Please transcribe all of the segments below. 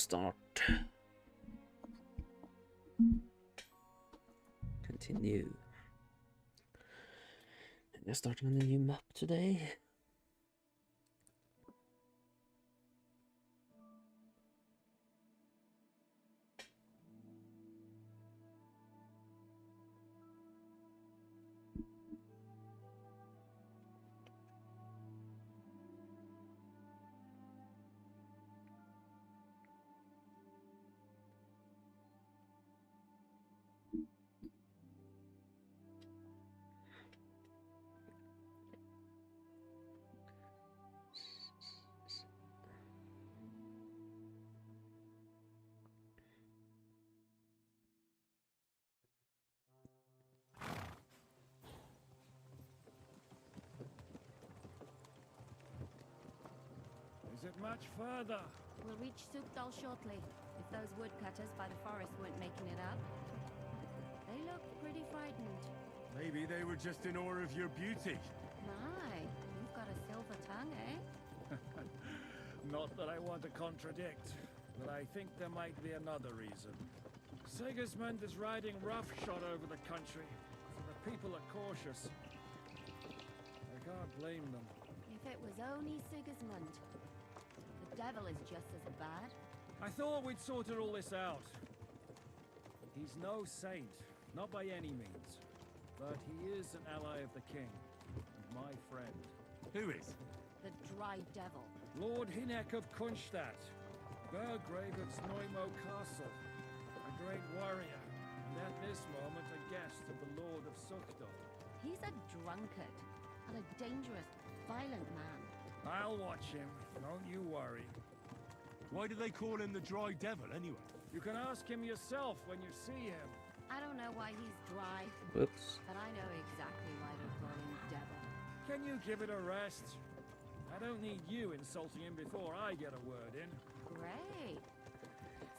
start. Continue. And we're starting on a new map today. Is it much further? We'll reach Sukdal shortly, if those woodcutters by the forest weren't making it up. They look pretty frightened. Maybe they were just in awe of your beauty. My, you've got a silver tongue, eh? Not that I want to contradict, but I think there might be another reason. Sigismund is riding roughshod over the country, so the people are cautious. I can't blame them. If it was only Sigismund. The devil is just as bad. I thought we'd sorted all this out. He's no saint, not by any means. But he is an ally of the king, and my friend. Who is? The Dry Devil. Lord Hinek of Kunstadt, Burgrave of Snoimo Castle, a great warrior, and at this moment a guest of the Lord of Sukdal. He's a drunkard, and a dangerous, violent man. I'll watch him, don't you worry. Why do they call him the Dry Devil, anyway? You can ask him yourself when you see him. I don't know why he's dry, Whoops. but I know exactly why they call him Devil. Can you give it a rest? I don't need you insulting him before I get a word in. Great.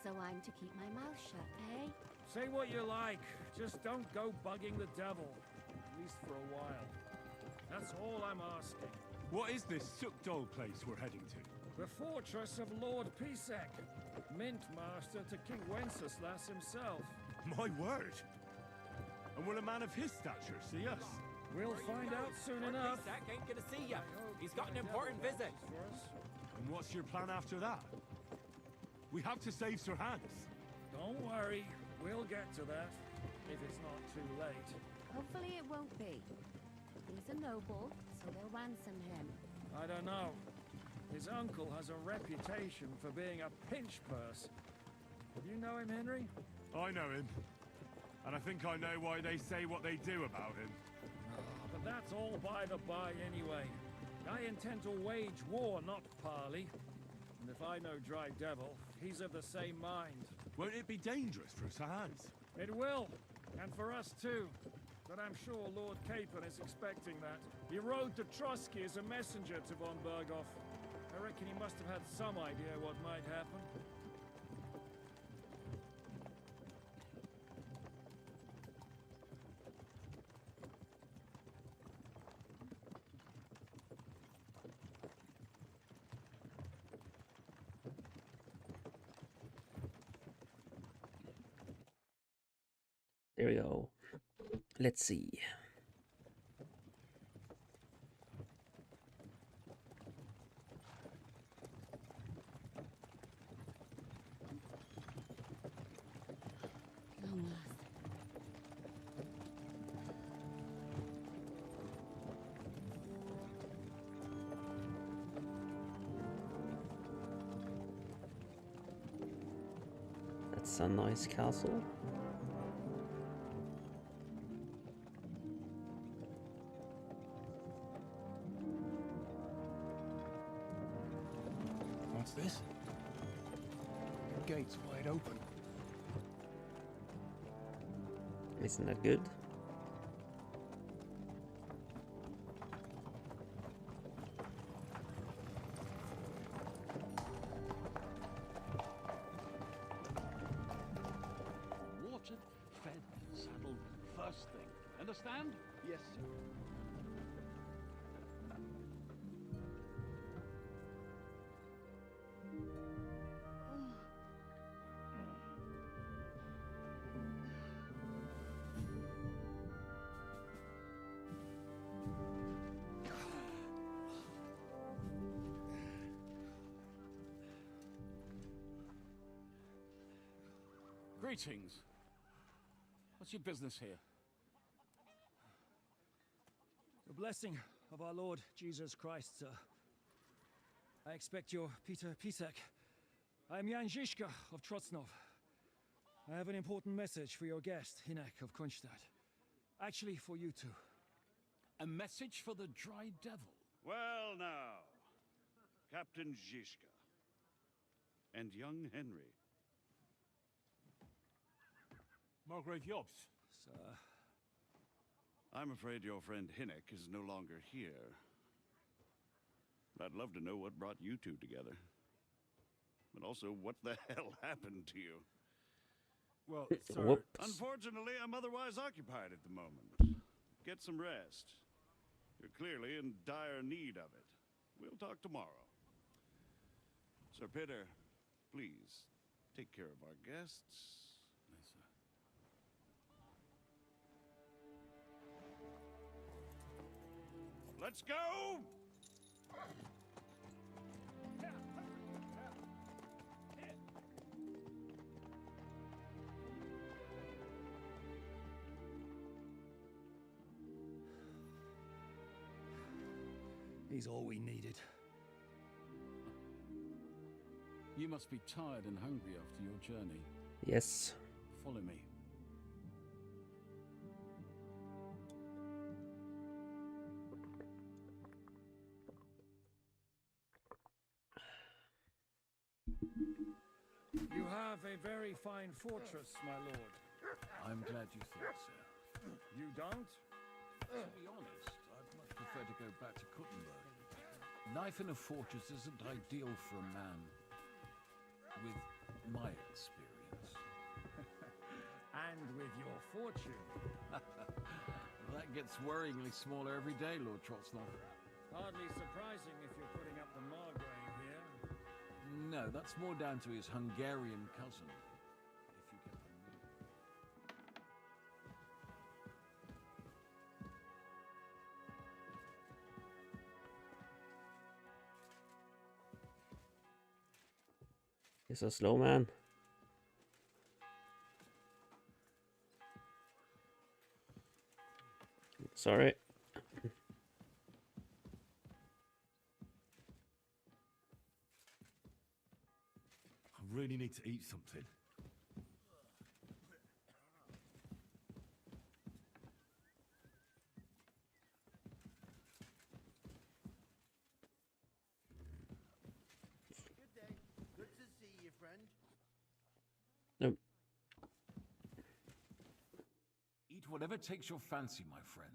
So I'm to keep my mouth shut, eh? Say what you like, just don't go bugging the devil. At least for a while. That's all I'm asking. What is this Sukdal place we're heading to? The fortress of Lord Pisek, Mint Master to King Wenceslas himself. My word! And will a man of his stature see us? We'll find out soon enough. Zach ain't gonna see ya. I hope He's got an the important devil visit. watches for us. And what's your plan after that? We have to save Sir Hans. Don't worry, we'll get to that, if it's not too late. Hopefully it won't be. He's a noble, so they'll ransom him. I don't know. His uncle has a reputation for being a pinch purse. Do you know him, Henry? I know him. And I think I know why they say what they do about him. But that's all by the by anyway. I intend to wage war, not parley. And if I know Dry Devil, he's of the same mind. Won't it be dangerous for Sir Hans? It will, and for us too. But I'm sure Lord Capon is expecting that. He rode to Trotsky as a messenger to von Berghoff. I reckon he must have had some idea what might happen. There we go. Let's see. That's a nice castle. What's this? The gate's wide open. Isn't that good? Watered, fed, saddled, first thing. Understand? Yes, sir. Greetings. What's your business here? The blessing of our Lord Jesus Christ, sir. I expect you're Peter Pisek. I am Jan Žižka of Trocnov. I have an important message for your guest, Hinek of Kunstadt. Actually, for you two. A message for the Dry Devil? Well now, Captain Žižka. And young Henry. Margrave Jobs. Sir. I'm afraid your friend Hinek is no longer here. I'd love to know what brought you two together. But also, what the hell happened to you? Well, sir, Whoops. Unfortunately, I'm otherwise occupied at the moment. Get some rest. You're clearly in dire need of it. We'll talk tomorrow. Sir Peter, please, take care of our guests. Yes, sir. Let's go! He's all we needed. You must be tired and hungry after your journey. Yes. Follow me. You have a very fine fortress, my lord. I'm glad you think so. You don't? To be honest, I'd much prefer to go back to Kuttenberg. Life in a fortress isn't ideal for a man with my experience. And with your fortune. That gets worryingly smaller every day, Lord Trotznov. Hardly surprising if you're putting up the Margrave here. No, that's more down to his Hungarian cousin, if you get what I mean. He's a slow man. Sorry. I really need to eat something. Good day. Good to see you, friend. Nope. Eat whatever takes your fancy, my friends.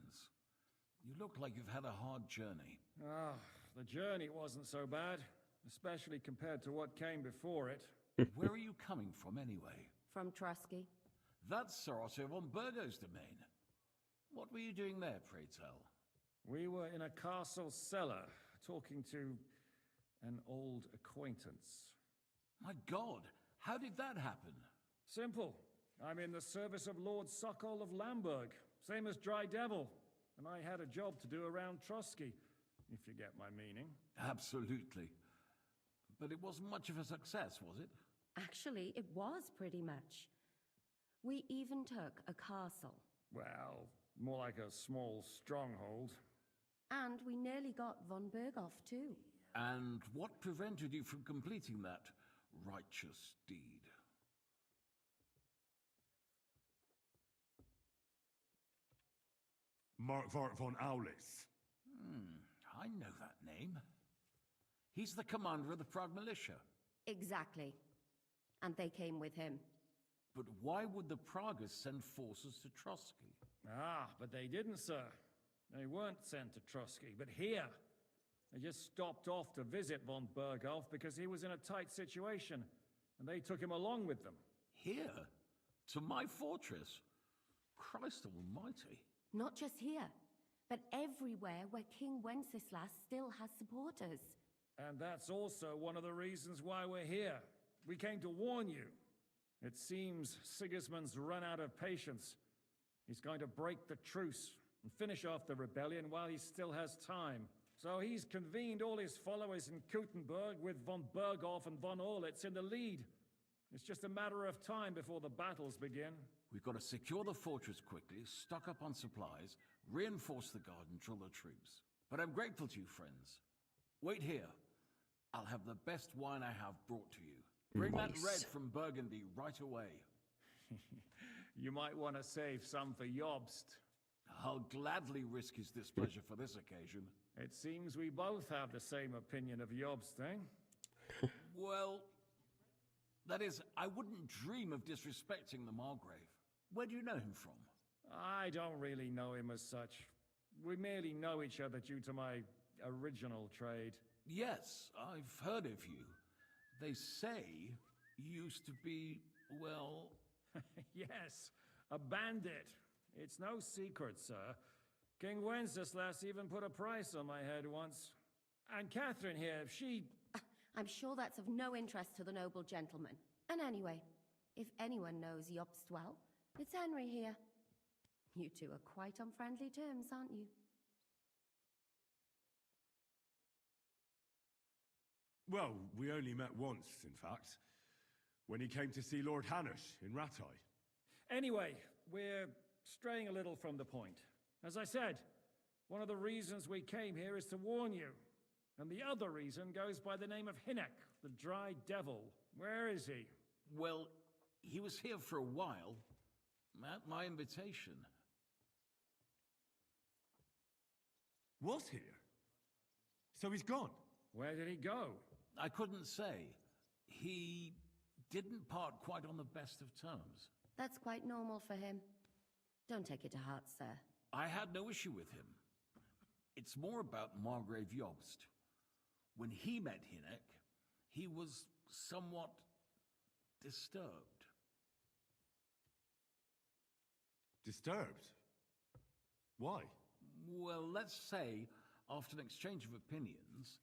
You look like you've had a hard journey. Ah, the journey wasn't so bad, especially compared to what came before it. Where are you coming from, anyway? From Trusky. That's Sir Otto von Burgo's domain. What were you doing there, pray tell? We were in a castle cellar, talking to an old acquaintance. My God, how did that happen? Simple. I'm in the service of Lord Sokol of Lamberg, same as Dry Devil, and I had a job to do around Trusky, if you get my meaning. Absolutely. But it wasn't much of a success, was it? Actually, it was pretty much. We even took a castle. Well, more like a small stronghold. And we nearly got von Berghoff, too. And what prevented you from completing that righteous deed? Markvart von Aulis. I know that name. He's the commander of the Prague militia. Exactly. And they came with him. But why would the Praguers send forces to Trotsky? Ah, but they didn't, sir. They weren't sent to Trusky, but here. They just stopped off to visit von Berghoff because he was in a tight situation, and they took him along with them. Here? To my fortress? Christ almighty. Not just here, but everywhere where King Wenceslas still has supporters. And that's also one of the reasons why we're here. We came to warn you. It seems Sigismund's run out of patience. He's going to break the truce and finish off the rebellion while he still has time. So he's convened all his followers in Kuttenberg with von Berghoff and von Orlitz in the lead. It's just a matter of time before the battles begin. We've got to secure the fortress quickly, stock up on supplies, reinforce the guard and drill the troops. But I'm grateful to you, friends. Wait here. I'll have the best wine I have brought to you. Bring that Nice. red from Burgundy right away. You might want to save some for Jobst. I'll gladly risk his displeasure for this occasion. It seems we both have the same opinion of Jobst, eh? Well, that is, I wouldn't dream of disrespecting the Margrave. Where do you know him from? I don't really know him as such. We merely know each other due to my original trade. Yes, I've heard of you. They say you used to be, well... Yes, a bandit. It's no secret, sir. King Wenceslas even put a price on my head once. And Catherine here, she... I'm sure that's of no interest to the noble gentleman. And anyway, if anyone knows Jobst well, it's Henry here. You two are quite on friendly terms, aren't you? Well, we only met once, in fact. When he came to see Lord Hanush in Rattay. Anyway, we're straying a little from the point. As I said, one of the reasons we came here is to warn you. And the other reason goes by the name of Hinnek, the Dry Devil. Where is he? Well, he was here for a while, at my invitation. Was here? So he's gone? Where did he go? I couldn't say. He didn't part quite on the best of terms. That's quite normal for him. Don't take it to heart, sir. I had no issue with him. It's more about Margrave Jobst. When he met Hinnek, he was somewhat disturbed. Disturbed? Why? Well, let's say, after an exchange of opinions,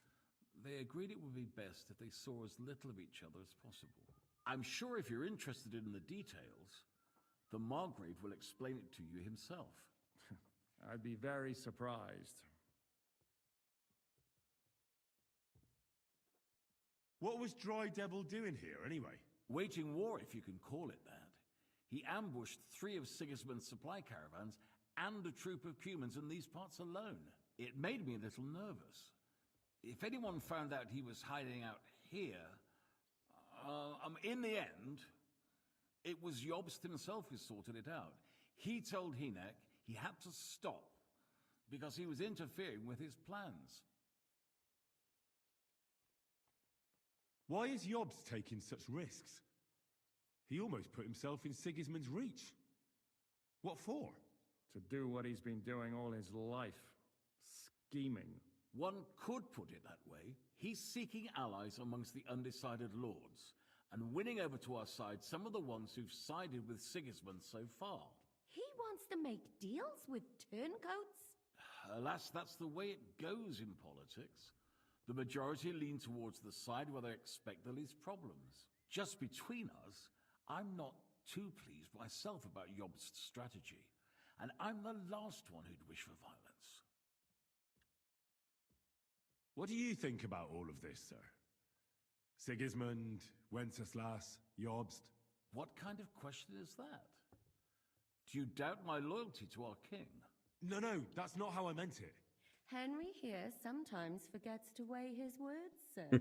they agreed it would be best if they saw as little of each other as possible. I'm sure if you're interested in the details, the Margrave will explain it to you himself. I'd be very surprised. What was Dry Devil doing here, anyway? Waging war, if you can call it that. He ambushed 3 of Sigismund's supply caravans and a troop of Cumans in these parts alone. It made me a little nervous. If anyone found out he was hiding out here, in the end, it was Jobst himself who sorted it out. He told Hinnek he had to stop because he was interfering with his plans. Why is Jobst taking such risks? He almost put himself in Sigismund's reach. What for? To do what he's been doing all his life. Scheming. One could put it that way. He's seeking allies amongst the undecided lords, and winning over to our side some of the ones who've sided with Sigismund so far. He wants to make deals with turncoats? Alas, that's the way it goes in politics. The majority lean towards the side where they expect the least problems. Just between us, I'm not too pleased myself about Jobst's strategy, and I'm the last one who'd wish for violence. What do you think about all of this, sir? Sigismund, Wenceslas, Jobst? What kind of question is that? Do you doubt my loyalty to our king? No, that's not how I meant it. Henry here sometimes forgets to weigh his words, sir.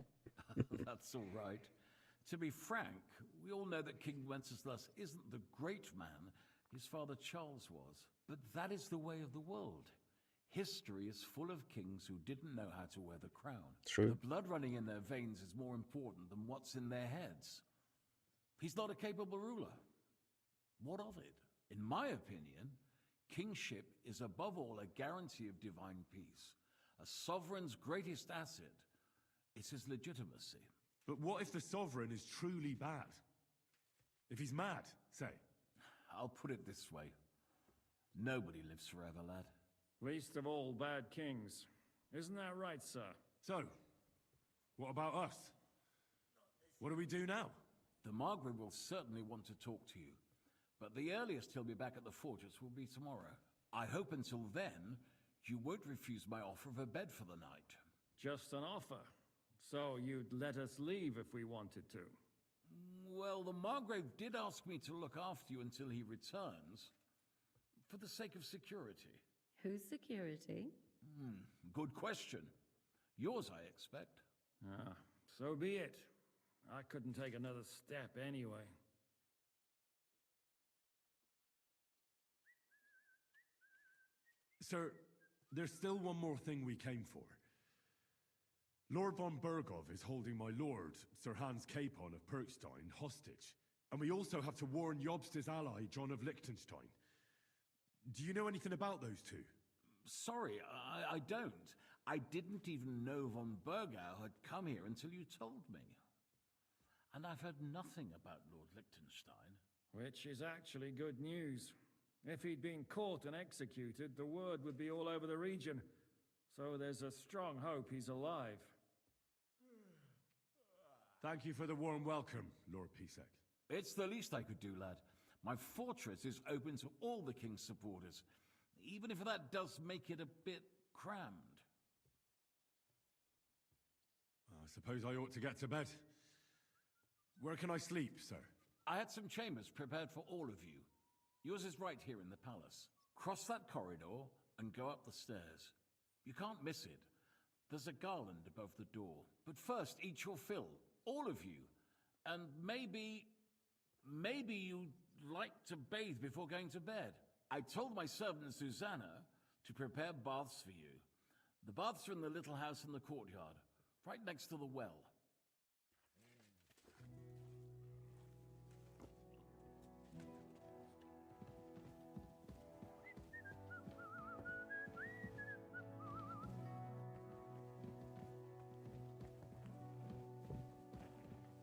That's all right. To be frank, we all know that King Wenceslas isn't the great man his father Charles was. But that is the way of the world. History is full of kings who didn't know how to wear the crown. True. The blood running in their veins is more important than what's in their heads. He's not a capable ruler. What of it? In my opinion, kingship is above all a guarantee of divine peace. A sovereign's greatest asset is his legitimacy. But what if the sovereign is truly bad? If he's mad, say? I'll put it this way. Nobody lives forever, lad. Least of all bad kings. Isn't that right, sir? So, what about us? What do we do now? The Margrave will certainly want to talk to you, but the earliest he'll be back at the fortress will be tomorrow. I hope until then, you won't refuse my offer of a bed for the night. Just an offer. So you'd let us leave if we wanted to. Well, the Margrave did ask me to look after you until he returns, for the sake of security. Whose security? Good question. Yours, I expect. Ah, so be it. I couldn't take another step anyway. Sir, there's still one more thing we came for. Lord von Bergov is holding my lord, Sir Hans Capon of Perkstein, hostage. And we also have to warn Jobst's ally, John of Liechtenstein. Do you know anything about those two? Sorry, I don't. I didn't even know von Bergau had come here until you told me. And I've heard nothing about Lord Liechtenstein. Which is actually good news. If he'd been caught and executed, the word would be all over the region. So there's a strong hope he's alive. Thank you for the warm welcome, Lord Pisek. It's the least I could do, lad. My fortress is open to all the king's supporters, even if that does make it a bit crammed. I suppose I ought to get to bed. Where can I sleep, sir? I had some chambers prepared for all of you. Yours is right here in the palace. Cross that corridor and go up the stairs. You can't miss it. There's a garland above the door. But first, eat your fill. All of you. And maybe you'd like to bathe before going to bed. I told my servant Susanna to prepare baths for you. The baths are in the little house in the courtyard, right next to the well.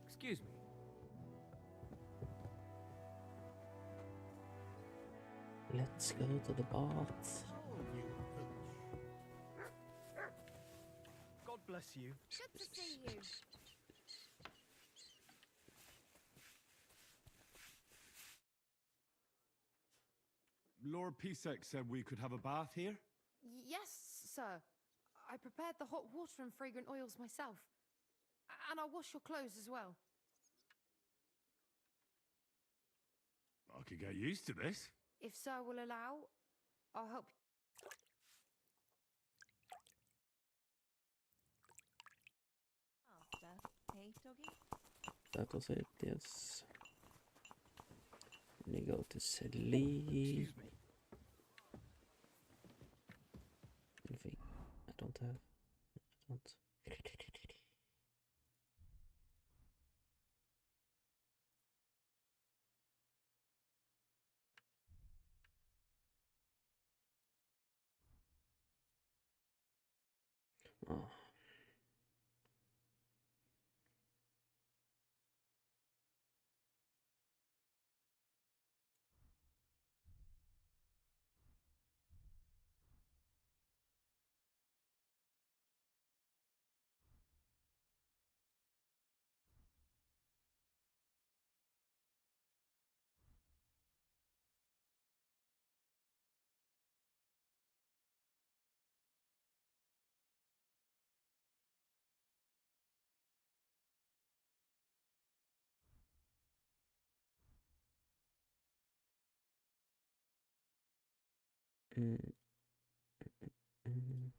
Excuse me. Let's go to the bath. God bless you. Good to see you. Lord Pisek said we could have a bath here? Yes, sir. I prepared the hot water and fragrant oils myself. And I'll wash your clothes as well. I could get used to this. If sir will allow, I'll help. Hey, doggy? That was it, yes. Let me go to sleep. Excuse me. Anything I don't have. I don't. Oh. Mm, mm.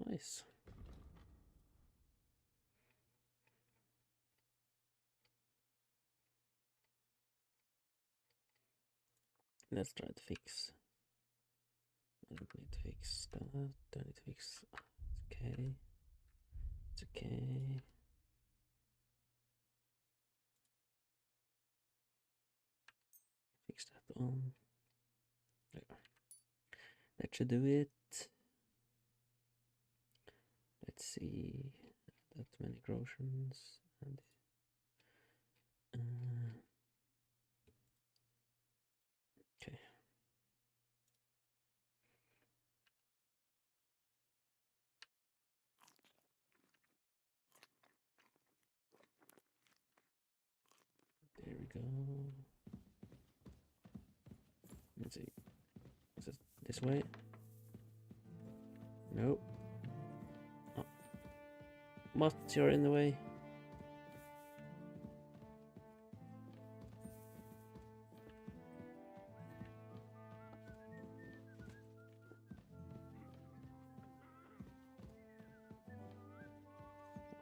Nice. Let's try to fix. I don't need to fix that. Don't need to fix. It's okay. It's okay. Fix that one. There. That should do it. Let's see. That many grotions and okay. There we go. Let's see. Is it this way? No. Oh. What? You're in the way.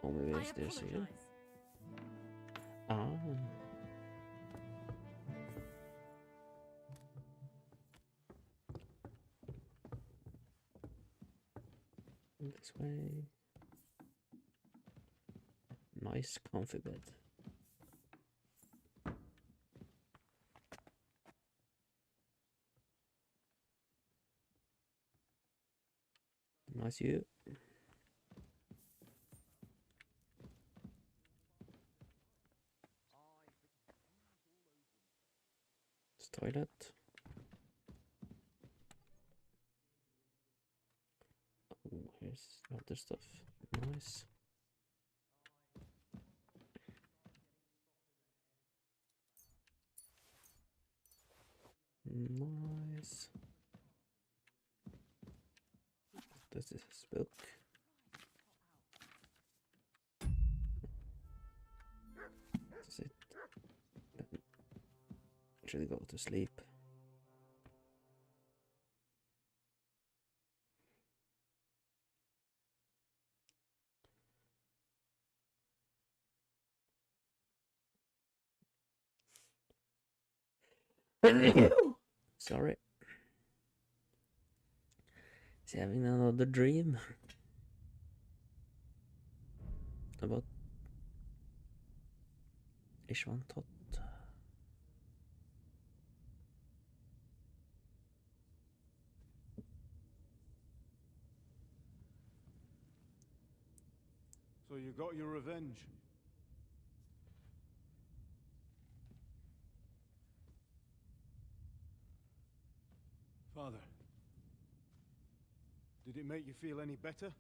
Oh, maybe it's this here. Ah. This way. Nice comfy bed. Nice view. It's toilet. Oh, here's other stuff. Nice. Nice. This is book. That's it. Then actually go to sleep. Sorry. He's having another dream about Ishvantot. So you got your revenge? Father, did it make you feel any better?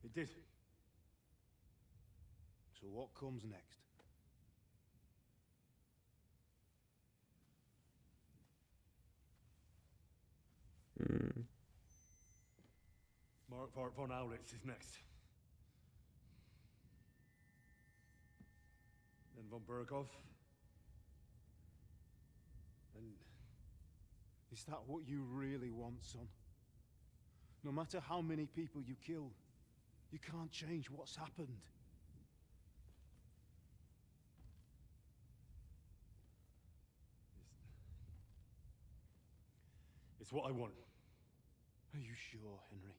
It did. So what comes next? Mark von Aulitz is next. Then von Berghoff. And is that what you really want, son? No matter how many people you kill, you can't change what's happened. It's what I want. Are you sure, Henry?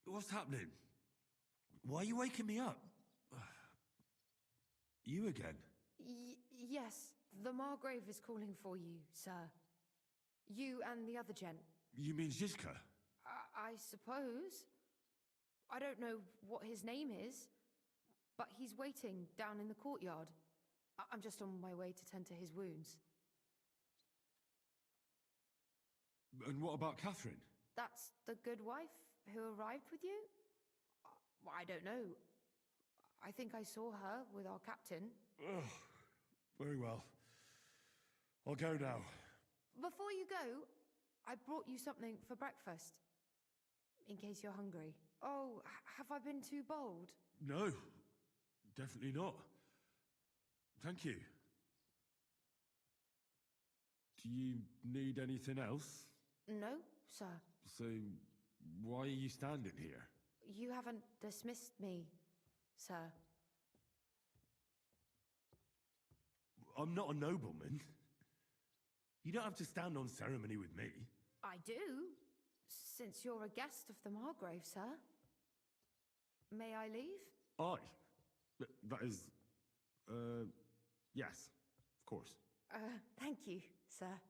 What's happening? Why are you waking me up? You again? Yes, the Margrave is calling for you, sir. You and the other gent. You mean Zizka? I suppose. I don't know what his name is, but he's waiting down in the courtyard. I'm just on my way to tend to his wounds. And what about Catherine? That's the good wife who arrived with you? I don't know. I think I saw her with our captain. Ugh. Very well. I'll go now. Before you go, I brought you something for breakfast. In case you're hungry. Oh, have I been too bold? No, definitely not. Thank you. Do you need anything else? No, sir. So, why are you standing here? You haven't dismissed me, sir. I'm not a nobleman. You don't have to stand on ceremony with me. I do, since you're a guest of the Margrave, sir. May I leave? That is... yes, of course. Thank you, sir.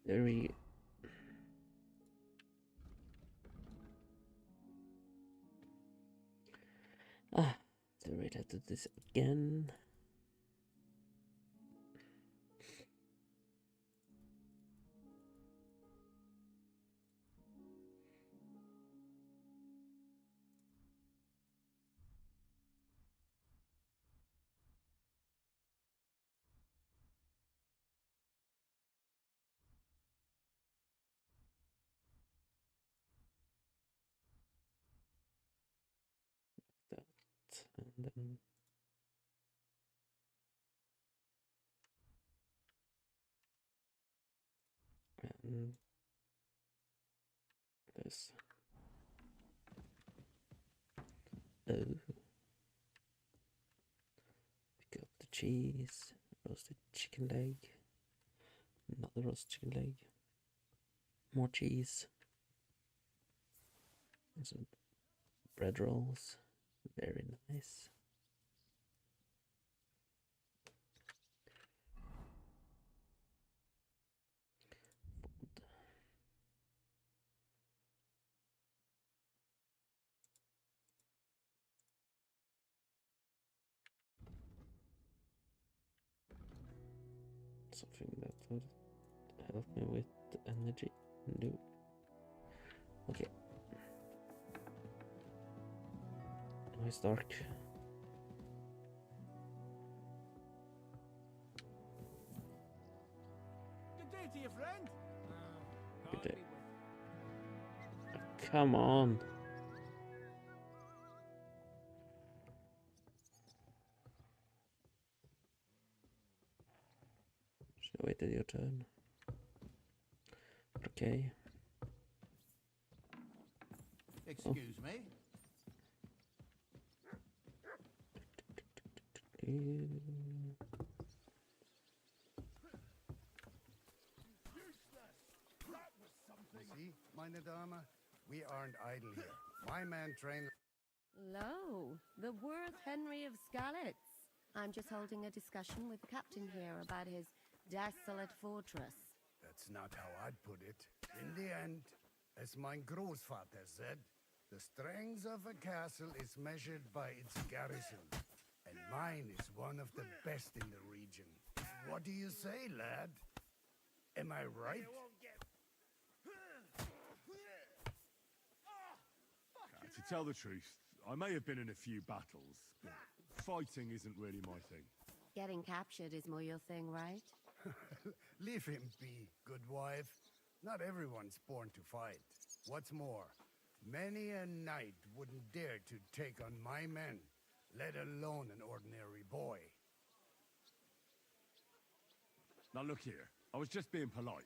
Very So right after this again. That and then and this. Oh, pick up the cheese, roasted chicken leg, another roasted chicken leg, more cheese, and some bread rolls. Very nice. Food. Something that would help me with the energy. No. Okay. Now it's dark. Good day to you, friend. Good day. Come on. Should have waited your turn. Okay. Excuse me. See, meine Dame, we aren't idle here. My man trained. Lo, the worth Henry of Skalitz. I'm just holding a discussion with the captain here about his desolate fortress. That's not how I'd put it. In the end, as my Großvater said, the strength of a castle is measured by its garrison. And mine is one of the best in the region. What do you say, lad? Am I right? To tell the truth, I may have been in a few battles, but fighting isn't really my thing. Getting captured is more your thing, right? Leave him be, good wife. Not everyone's born to fight. What's more, many a knight wouldn't dare to take on my men, let alone an ordinary boy. Now look here, I was just being polite.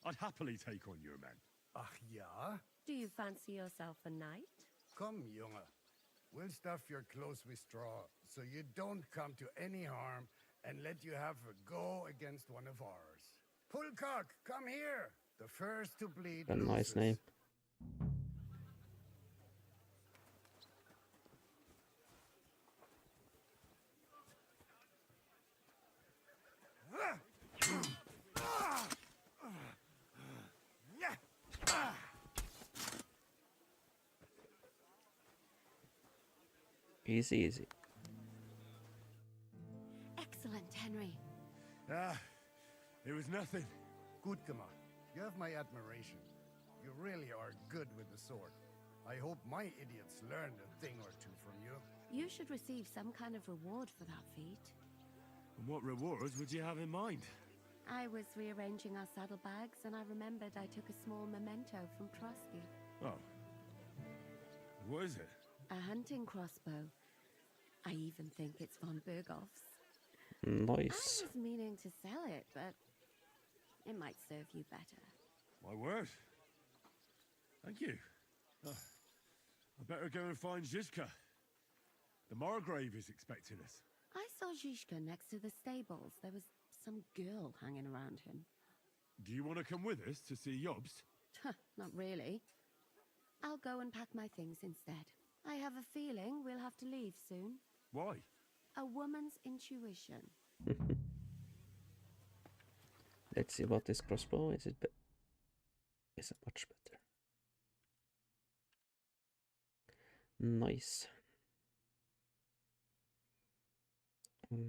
I'd happily take on your men. Ach ja? Do you fancy yourself a knight? Come, Junge. We'll stuff your clothes with straw, so you don't come to any harm, and let you have a go against one of ours. Pulcock, come here! The first to bleed A nice loses. name. Easy, easy. Excellent, Henry. Ah, it was nothing. Gut gemacht. You have my admiration. You really are good with the sword. I hope my idiots learned a thing or two from you. You should receive some kind of reward for that feat. And what rewards would you have in mind? I was rearranging our saddlebags and I remembered I took a small memento from Trotsky. Oh. What is it? A hunting crossbow. I even think it's von Berghoff's. Nice. I was meaning to sell it, but it might serve you better. My word. Thank you. Oh, I better go and find Zizka. The Margrave is expecting us. I saw Zhishka next to the stables. There was some girl hanging around him. Do you want to come with us to see Jobst? Not really. I'll go and pack my things instead. I have a feeling we'll have to leave soon. Why? A woman's intuition. Let's see about this crossbow. Is it much better? Nice. Mm.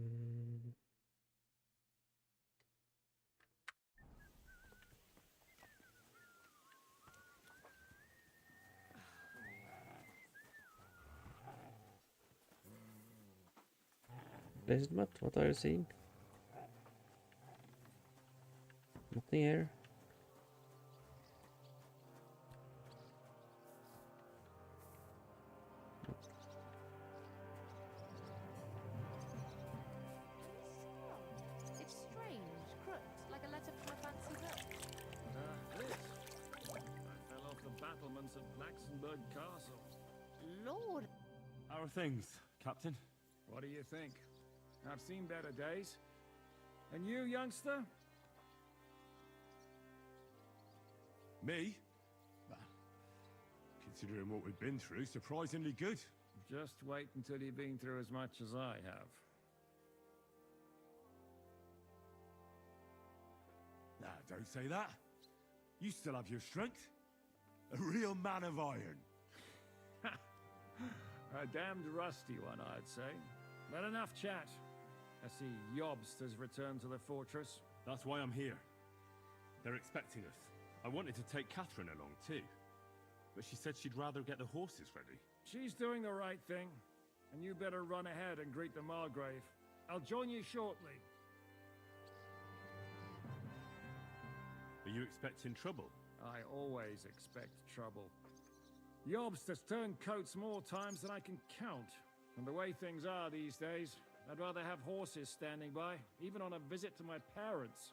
Basement, what are you seeing? Nothing here. It's strange, crooked, like a letter from a fancy book. This. I fell off the battlements of Laxenburg Castle. Lord, How are things, Captain? What do you think? I've seen better days. And you, youngster? Me? Well, considering what we've been through, surprisingly good. Just wait until you've been through as much as I have. Nah, don't say that. You still have your strength. A real man of iron. A damned rusty one, I'd say. But enough chat. I see Jobst has returned to the fortress. That's why I'm here. They're expecting us. I wanted to take Catherine along too, but she said she'd rather get the horses ready. She's doing the right thing, and you better run ahead and greet the Margrave. I'll join you shortly. Are you expecting trouble? I always expect trouble. Jobst has turned coats more times than I can count. And the way things are these days, I'd rather have horses standing by, even on a visit to my parents.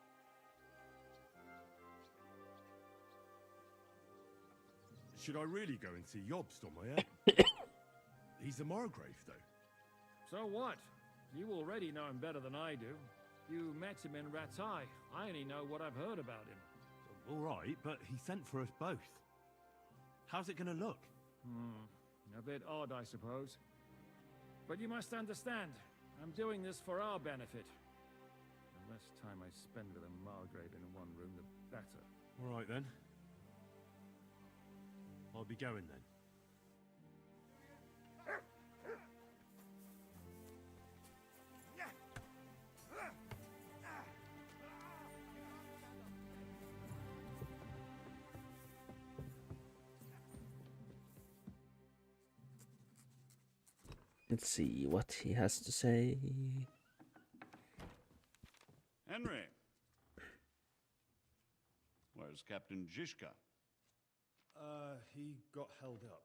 Should I really go and see Jobst on my own? He's a Margrave, though. So what? You already know him better than I do. You met him in Ratai. I only know what I've heard about him. All right, but he sent for us both. How's it going to look? A bit odd, I suppose. But you must understand, I'm doing this for our benefit. The less time I spend with a Margrave in one room, the better. All right, then. I'll be going, then. Let's see what he has to say. Henry. Where's Captain Zizka? He got held up.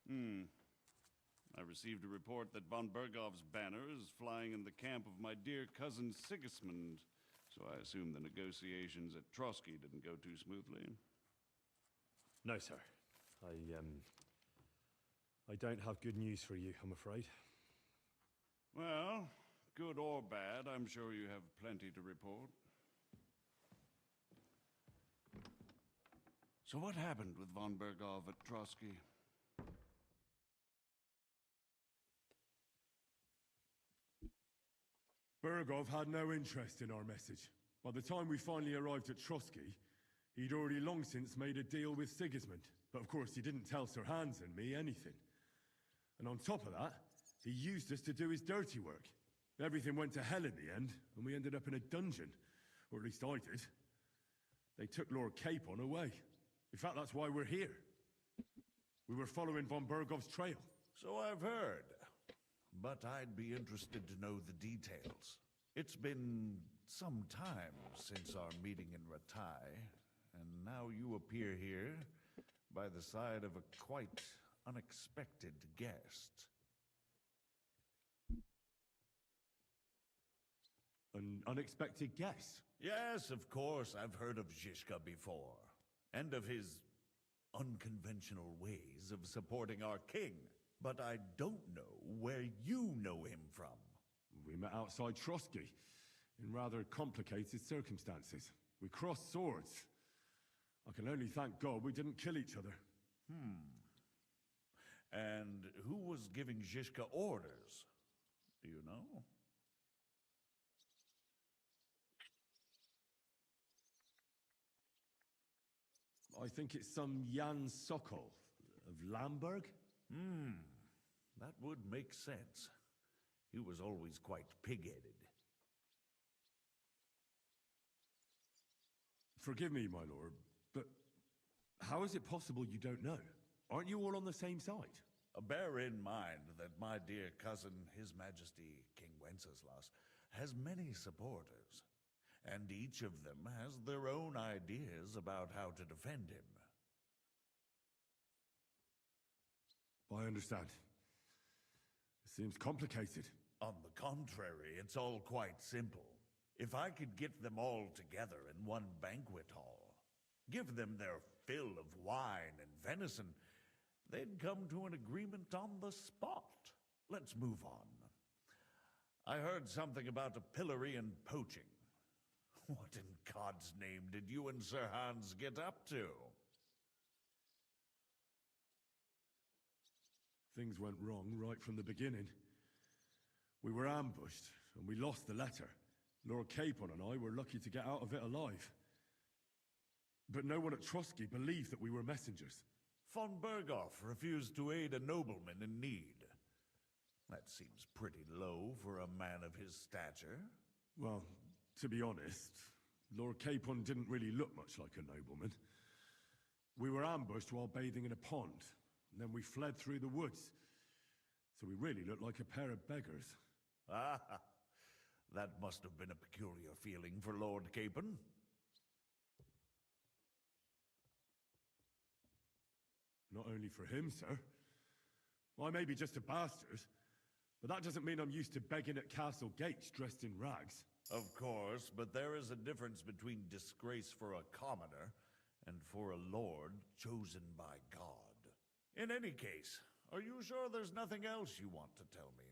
I received a report that von Bergov's banner is flying in the camp of my dear cousin Sigismund, so I assume the negotiations at Trotsky didn't go too smoothly. No, sir. I don't have good news for you, I'm afraid. Well, good or bad, I'm sure you have plenty to report. So what happened with von Bergov at Trotsky? Bergov had no interest in our message. By the time we finally arrived at Trotsky, he'd already long since made a deal with Sigismund. But of course, he didn't tell Sir Hans and me anything. And on top of that, he used us to do his dirty work. Everything went to hell in the end, and we ended up in a dungeon. Or at least I did. They took Lord Capon away. In fact, that's why we're here. We were following von Bergov's trail. So I've heard. But I'd be interested to know the details. It's been some time since our meeting in Ratai, and now you appear here by the side of a quite unexpected guest. An unexpected guess. Yes, of course, I've heard of Zizka before, and of his unconventional ways of supporting our king. But I don't know where you know him from. We met outside Trotsky, in rather complicated circumstances. We crossed swords. I can only thank God we didn't kill each other. And who was giving Zizka orders? Do you know? I think it's some Jan Sokol of Lamberg. That would make sense. He was always quite pig-headed. Forgive me, my lord, but how is it possible you don't know? Aren't you all on the same side? Bear in mind that my dear cousin, His Majesty King Wenceslas, has many supporters, and each of them has their own ideas about how to defend him. I understand. It seems complicated. On the contrary, it's all quite simple. If I could get them all together in one banquet hall, give them their fill of wine and venison, they'd come to an agreement on the spot. Let's move on. I heard something about a pillory and poaching. What in God's name did you and Sir Hans get up to? Things went wrong right from the beginning. We were ambushed, and we lost the letter. Lord Capon and I were lucky to get out of it alive. But no one at Trotsky believed that we were messengers. Von Berghoff refused to aid a nobleman in need. That seems pretty low for a man of his stature. Well, to be honest, Lord Capon didn't really look much like a nobleman. We were ambushed while bathing in a pond, and then we fled through the woods. So we really looked like a pair of beggars. Ah, that must have been a peculiar feeling for Lord Capon. Not only for him, sir. I may be just a bastard, but that doesn't mean I'm used to begging at castle gates dressed in rags. Of course, but there is a difference between disgrace for a commoner and for a lord chosen by God. In any case, are you sure there's nothing else you want to tell me?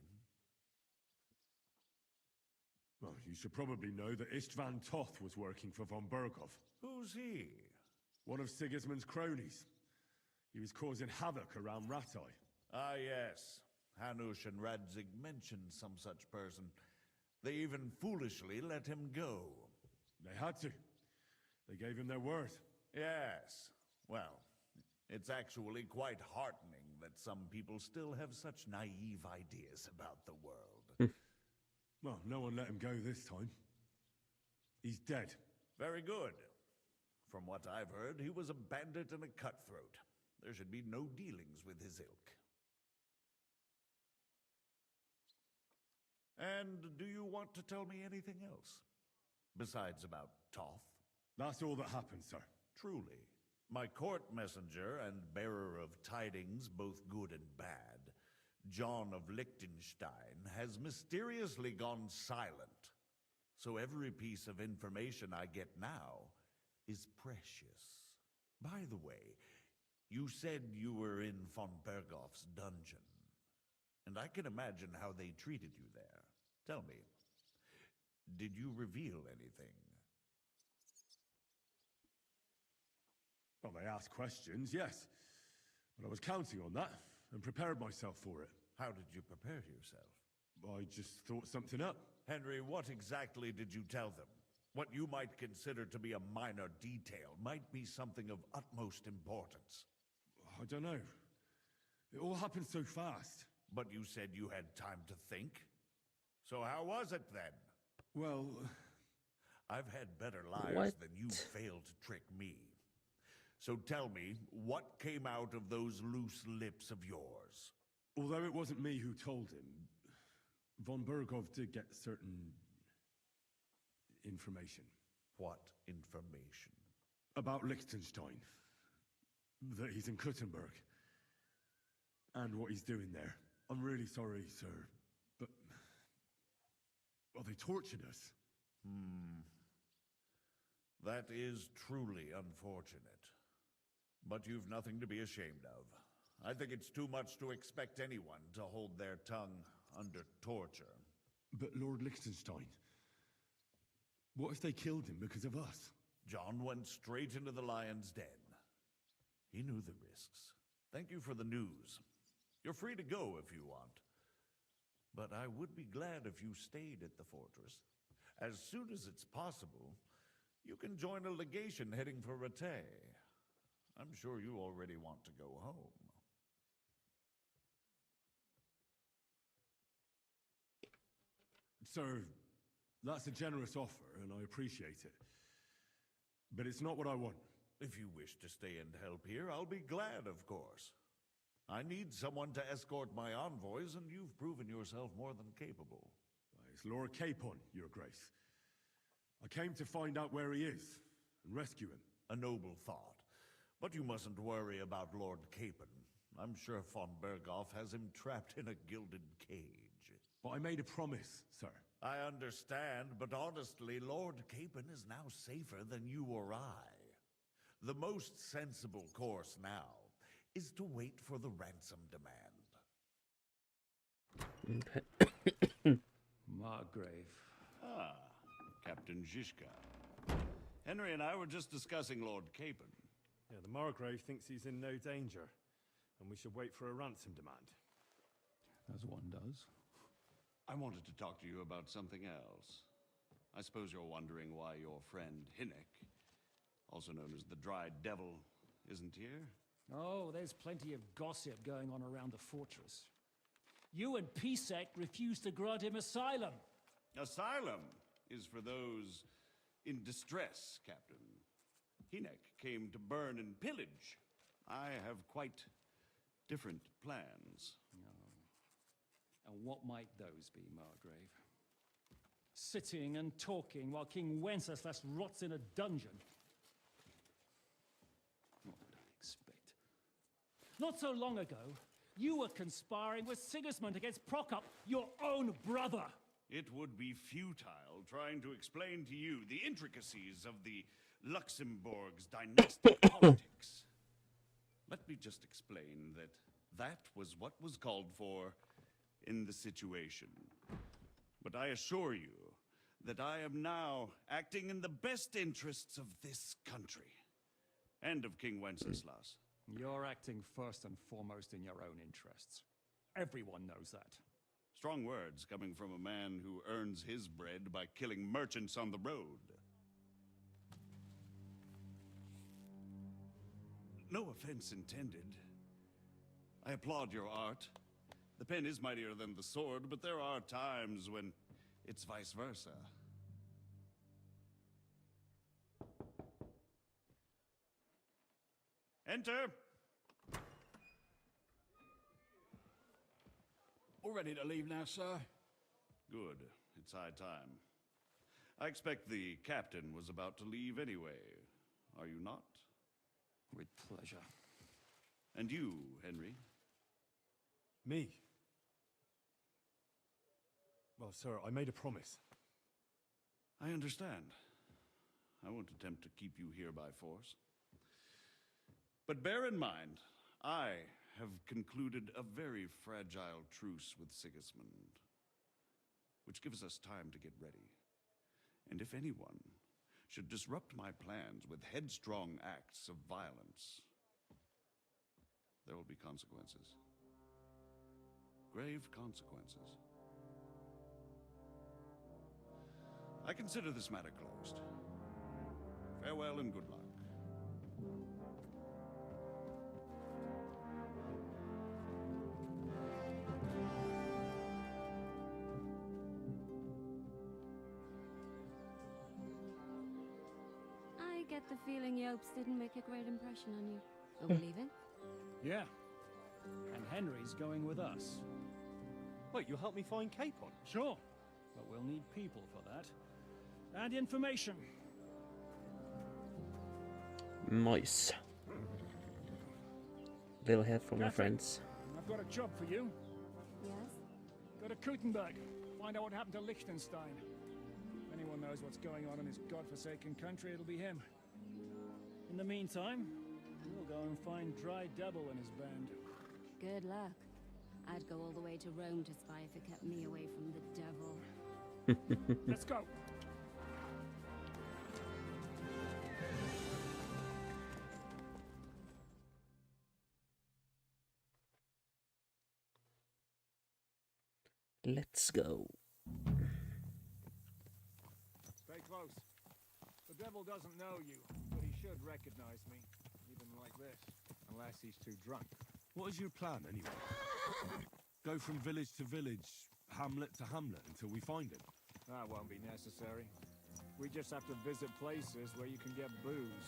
Well, you should probably know that Istvan Toth was working for von Berghoff. Who's he? One of Sigismund's cronies. He was causing havoc around Ratai. Ah, yes. Hanush and Radzig mentioned some such person. They even foolishly let him go. They had to. They gave him their word. Yes. Well, it's actually quite heartening that some people still have such naive ideas about the world. Well, no one let him go this time. He's dead. Very good. From what I've heard, he was a bandit and a cutthroat. There should be no dealings with his ilk. And do you want to tell me anything else? Besides about Toth? That's all that happened, sir. Truly. My court messenger and bearer of tidings, both good and bad, John of Liechtenstein, has mysteriously gone silent. So every piece of information I get now is precious. By the way, you said you were in von Berghoff's dungeon, and I can imagine how they treated you there. Tell me, did you reveal anything? Well, they asked questions, yes. But I was counting on that, and prepared myself for it. How did you prepare yourself? I just thought something up. Henry, what exactly did you tell them? What you might consider to be a minor detail might be something of utmost importance. I don't know. It all happened so fast. But you said you had time to think? So how was it then? Well, I've had better lives than you failed to trick me. So tell me, what came out of those loose lips of yours? although it wasn't me who told him, von Berghoff did get certain information. What information? About Liechtenstein. That he's in Kuttenberg. And what he's doing there. I'm really sorry, sir, but... well, they tortured us. That is truly unfortunate. But you've nothing to be ashamed of. I think it's too much to expect anyone to hold their tongue under torture. But Lord Liechtenstein... what if they killed him because of us? John went straight into the lion's den. He knew the risks. Thank you for the news. You're free to go if you want. But I would be glad if you stayed at the fortress. As soon as it's possible, you can join a legation heading for Rattay. I'm sure you already want to go home. Sir, that's a generous offer, and I appreciate it. But it's not what I want. If you wish to stay and help here, I'll be glad, of course. I need someone to escort my envoys, and you've proven yourself more than capable. It's Lord Capon, Your Grace. I came to find out where he is and rescue him. A noble thought. But you mustn't worry about Lord Capon. I'm sure von Berghoff has him trapped in a gilded cage. But I made a promise, sir. I understand, but honestly, Lord Capon is now safer than you or I. The most sensible course now is to wait for the ransom demand. Okay. Margrave. Ah, Captain Zizka. Henry and I were just discussing Lord Capon. Yeah, the Margrave thinks he's in no danger, and we should wait for a ransom demand. As one does. I wanted to talk to you about something else. I suppose you're wondering why your friend Hinnek, also known as the Dried Devil, isn't here? Oh, there's plenty of gossip going on around the fortress. You and Pisek refused to grant him asylum. Asylum is for those in distress, Captain. Hinnek came to burn and pillage. I have quite different plans. And what might those be, Margrave? Sitting and talking while King Wenceslas rots in a dungeon. What would I expect? Not so long ago, you were conspiring with Sigismund against Prokop, your own brother. It would be futile trying to explain to you the intricacies of the Luxembourg's dynastic politics. Let me just explain that that was what was called for in the situation. But I assure you that I am now acting in the best interests of this country and of King Wenceslas. You're acting first and foremost in your own interests. Everyone knows that. Strong words coming from a man who earns his bread by killing merchants on the road. No offense intended. I applaud your art. The pen is mightier than the sword, but there are times when it's vice versa. Enter! All ready to leave now, sir? Good. It's high time. I expect the captain was about to leave anyway. Are you not? With pleasure. And you, Henry? Me? Well, sir, I made a promise. I understand. I won't attempt to keep you here by force. But bear in mind, I have concluded a very fragile truce with Sigismund, which gives us time to get ready. And if anyone should disrupt my plans with headstrong acts of violence, there will be consequences. Grave consequences. I consider this matter closed. Farewell and good luck. I get the feeling Yopes didn't make a great impression on you. Are we leaving? Yeah. And Henry's going with us. Wait, you'll help me find Capon? Sure. But we'll need people for that. And information. Nice. Little help from my Catherine, friends. I've got a job for you. Yes? Go to Kuttenberg. Find out what happened to Liechtenstein. If anyone knows what's going on in this godforsaken country, it'll be him. In the meantime, we'll go and find Dry Devil and his band. Good luck. I'd go all the way to Rome to spy if it kept me away from the devil. Let's go. Let's go. Stay close. The devil doesn't know you, but he should recognize me, even like this, unless he's too drunk. What is your plan, anyway? Go from village to village, hamlet to hamlet, until we find him? That won't be necessary. We just have to visit places where you can get booze.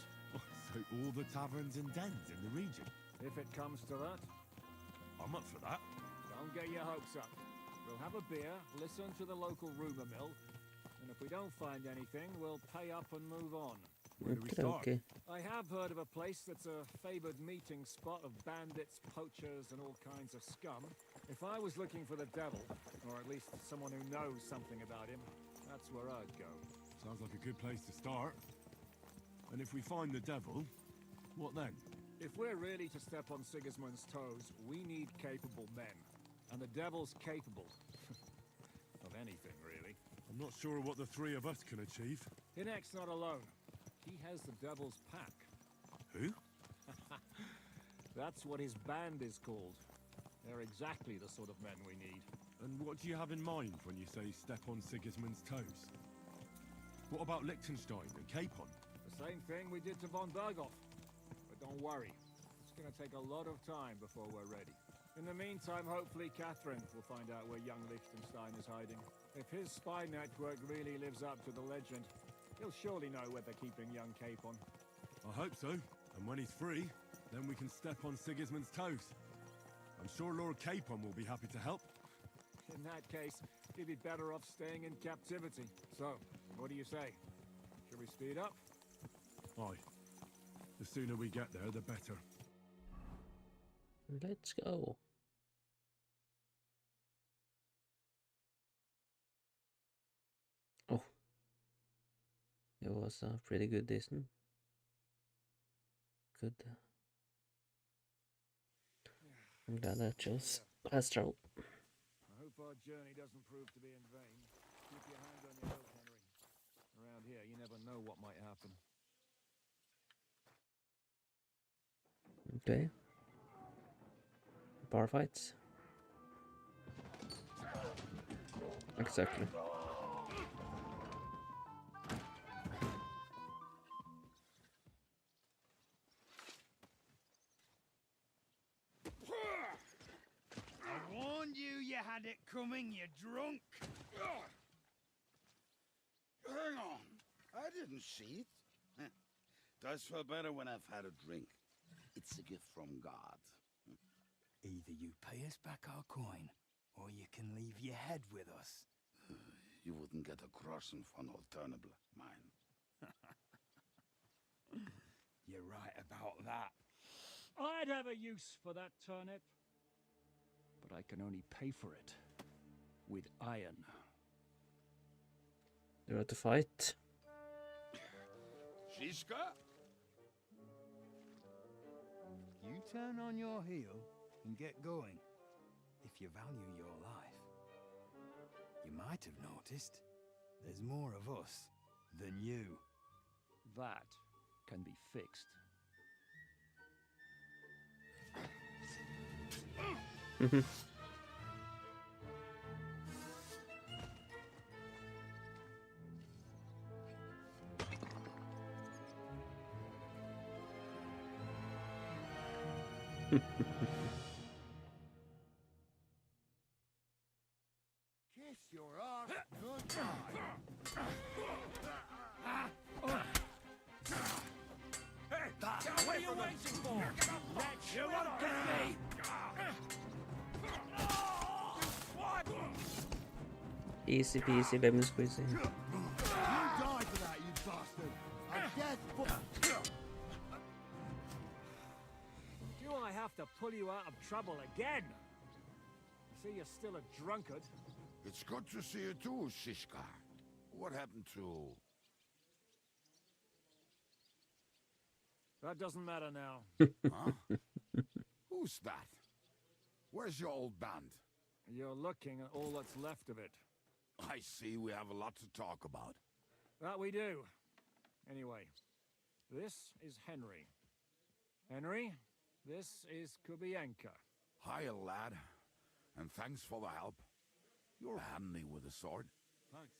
So all the taverns and dens in the region? If it comes to that. I'm up for that. Don't get your hopes up. We'll have a beer, listen to the local rumor mill, and if we don't find anything, we'll pay up and move on. Where do we start? Okay. I have heard of a place that's a favored meeting spot of bandits, poachers, and all kinds of scum. If I was looking for the devil, or at least someone who knows something about him, that's where I'd go. Sounds like a good place to start. And if we find the devil, what then? If we're really to step on Sigismund's toes, we need capable men. And the devil's capable. Of anything, really. I'm not sure what the three of us can achieve. Hinek's not alone. He has the devil's pack. Who? That's what his band is called. They're exactly the sort of men we need. And what do you have in mind when you say step on Sigismund's toes? What about Liechtenstein and Capon? The same thing we did to von Berghoff. But don't worry. It's gonna take a lot of time before we're ready. In the meantime, hopefully Catherine will find out where young Liechtenstein is hiding. If his spy network really lives up to the legend, he'll surely know where they're keeping young Capon. I hope so. And when he's free, then we can step on Sigismund's toes. I'm sure Lord Capon will be happy to help. In that case, he'd be better off staying in captivity. So, what do you say? Should we speed up? Aye. The sooner we get there, the better. Let's go. Oh. It was a pretty good distance. Good. I'm glad I chose Astral. I hope our journey doesn't prove to be in vain. Keep your hand on your hilt, Henry. Around here, you never know what might happen. Okay. Bar fights. Exactly. I warned you had it coming, you drunk. Hang on. I didn't see it. Does feel better when I've had a drink. It's a gift from God. Either you pay us back our coin, or you can leave your head with us. You wouldn't get a crossing for an alternative mine. You're right about that. I'd have a use for that turnip. But I can only pay for it with iron. You're at the fight. Shiska? You turn on your heel and get going. If you value your life. You might have noticed there's more of us than you. That can be fixed. Kiss your ass goodbye. What are you waiting for? You won't get me! Easy peasy, lemon squeezy. You die for that, you bastard. A death Do I have to pull you out of trouble again? See, you're still a drunkard. It's good to see you too, Shishka. What happened to... That doesn't matter now. Huh? Who's that? Where's your old band? You're looking at all that's left of it. I see we have a lot to talk about. That we do. Anyway, this is Henry. Henry, this is Kubienka. Hiya, lad. And thanks for the help. You're handy with a sword. Thanks.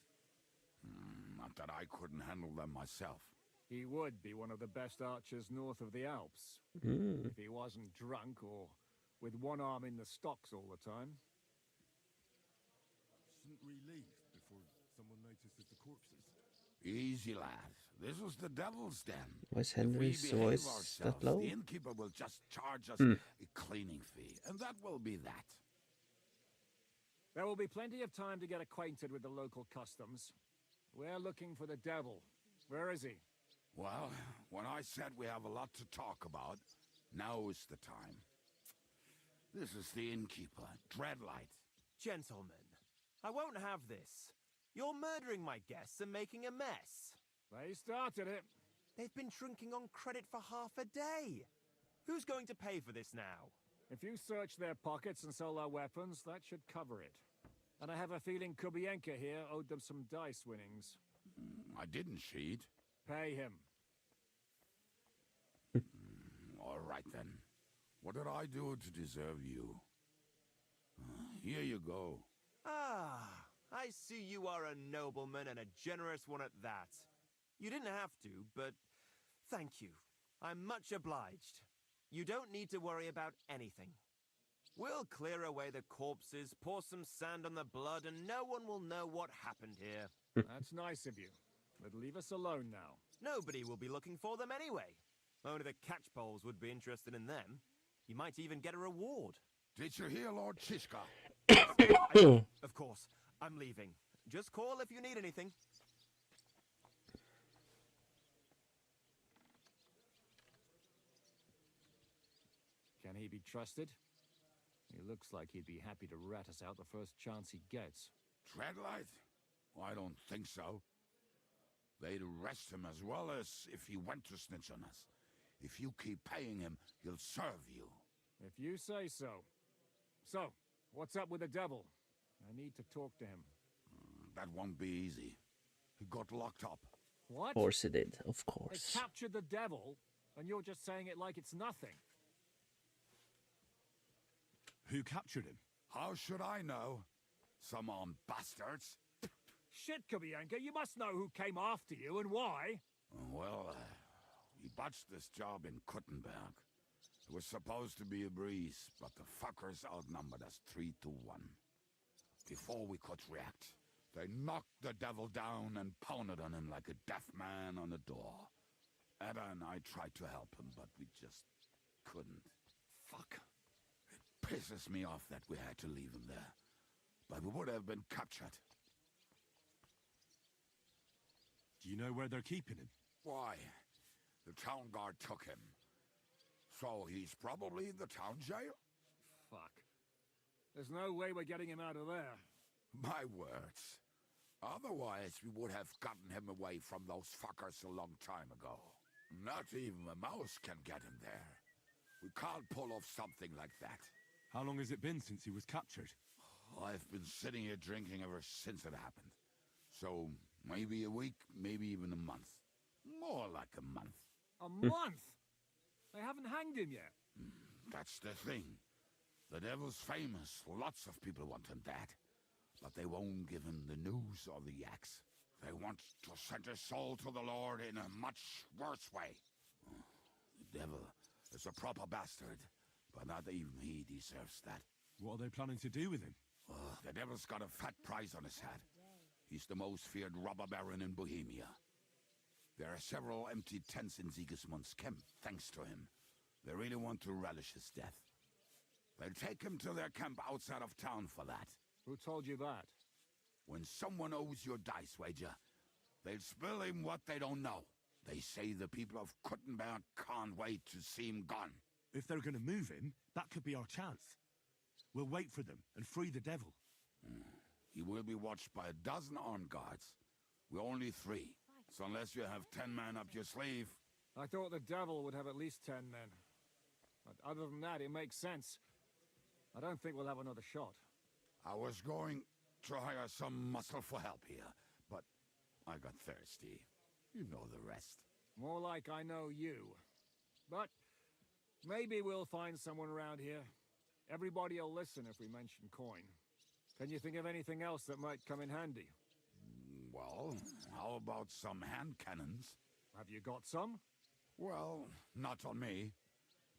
Not that I couldn't handle them myself. He would be one of the best archers north of the Alps. Mm. If he wasn't drunk or with one arm in the stocks all the time. Shouldn't we leave before Someone notices the corpses. Easy, lad. This was the devil's den. Was If we Henry's behave voice ourselves, that low? the innkeeper will just charge us Hmm. a cleaning fee, and that will be that. There will be plenty of time to get acquainted with the local customs. We're looking for the devil. Where is he? Well, when I said we have a lot to talk about, now is the time. This is the innkeeper, Dreadlight. Gentlemen, I won't have this. You're murdering my guests and making a mess. They started it. They've been drinking on credit for half a day. Who's going to pay for this now? If you search their pockets and sell their weapons, that should cover it. And I have a feeling Kubienka here owed them some dice winnings. I didn't cheat. Pay him. All right, then. What did I do to deserve you? Here you go. Ah, I see you are a nobleman and a generous one at that. You didn't have to, but thank you. I'm much obliged. You don't need to worry about anything. We'll clear away the corpses, pour some sand on the blood, and no one will know what happened here. That's nice of you. But leave us alone now. Nobody will be looking for them anyway. Only the catchpoles would be interested in them. You might even get a reward. Did you hear Lord Chishka? Of course, I'm leaving. Just call if you need anything. Can he be trusted? He looks like he'd be happy to rat us out the first chance he gets. Dreadlight? I don't think so. They'd arrest him as well as if he went to snitch on us. If you keep paying him, he'll serve you. If you say so. So, what's up with the devil? I need to talk to him. That won't be easy. He got locked up. What? Of course he did, of They course. captured the devil, and you're just saying it like it's nothing. Who captured him? How should I know? Some armed bastards? Shit, Kubienka, you must know who came after you and why. Well, he botched this job in Kuttenberg. It was supposed to be a breeze, but the fuckers outnumbered us 3-1. Before we could react, they knocked the devil down and pounded on him like a deaf man on a door. Ada and I tried to help him, but we just couldn't. Fuck. It pisses me off that we had to leave him there. But we would have been captured. Do you know where they're keeping him? Why? The town guard took him. So he's probably in the town jail? Fuck. There's no way we're getting him out of there. My words. Otherwise, we would have gotten him away from those fuckers a long time ago. Not even a mouse can get him there. We can't pull off something like that. How long has it been since he was captured? I've been sitting here drinking ever since it happened. So, maybe a week, maybe even a month. More like a month. A month? They haven't hanged him yet. That's the thing. The devil's famous. Lots of people want him dead. But they won't give him the news or the yaks. They want to send his soul to the Lord in a much worse way. The devil is a proper bastard, but not even he deserves that. What are they planning to do with him? The devil's got a fat price on his head. He's the most feared robber baron in Bohemia. There are several empty tents in Sigismund's camp, thanks to him. They really want to relish his death. They'll take him to their camp outside of town for that. Who told you that? When someone owes you a dice wager, they'll spill him what they don't know. They say the people of Kuttenberg can't wait to see him gone. If they're going to move him, that could be our chance. We'll wait for them and free the devil. He will be watched by a dozen armed guards. We're only 3. So unless you have 10 men up your sleeve... I thought the devil would have at least 10 men. But other than that, it makes sense. I don't think we'll have another shot. I was going to hire some muscle for help here, but I got thirsty. You know the rest. More like I know you. But maybe we'll find someone around here. Everybody will listen if we mention coin. Can you think of anything else that might come in handy? Well, how about some hand cannons? Have you got some? Well, not on me.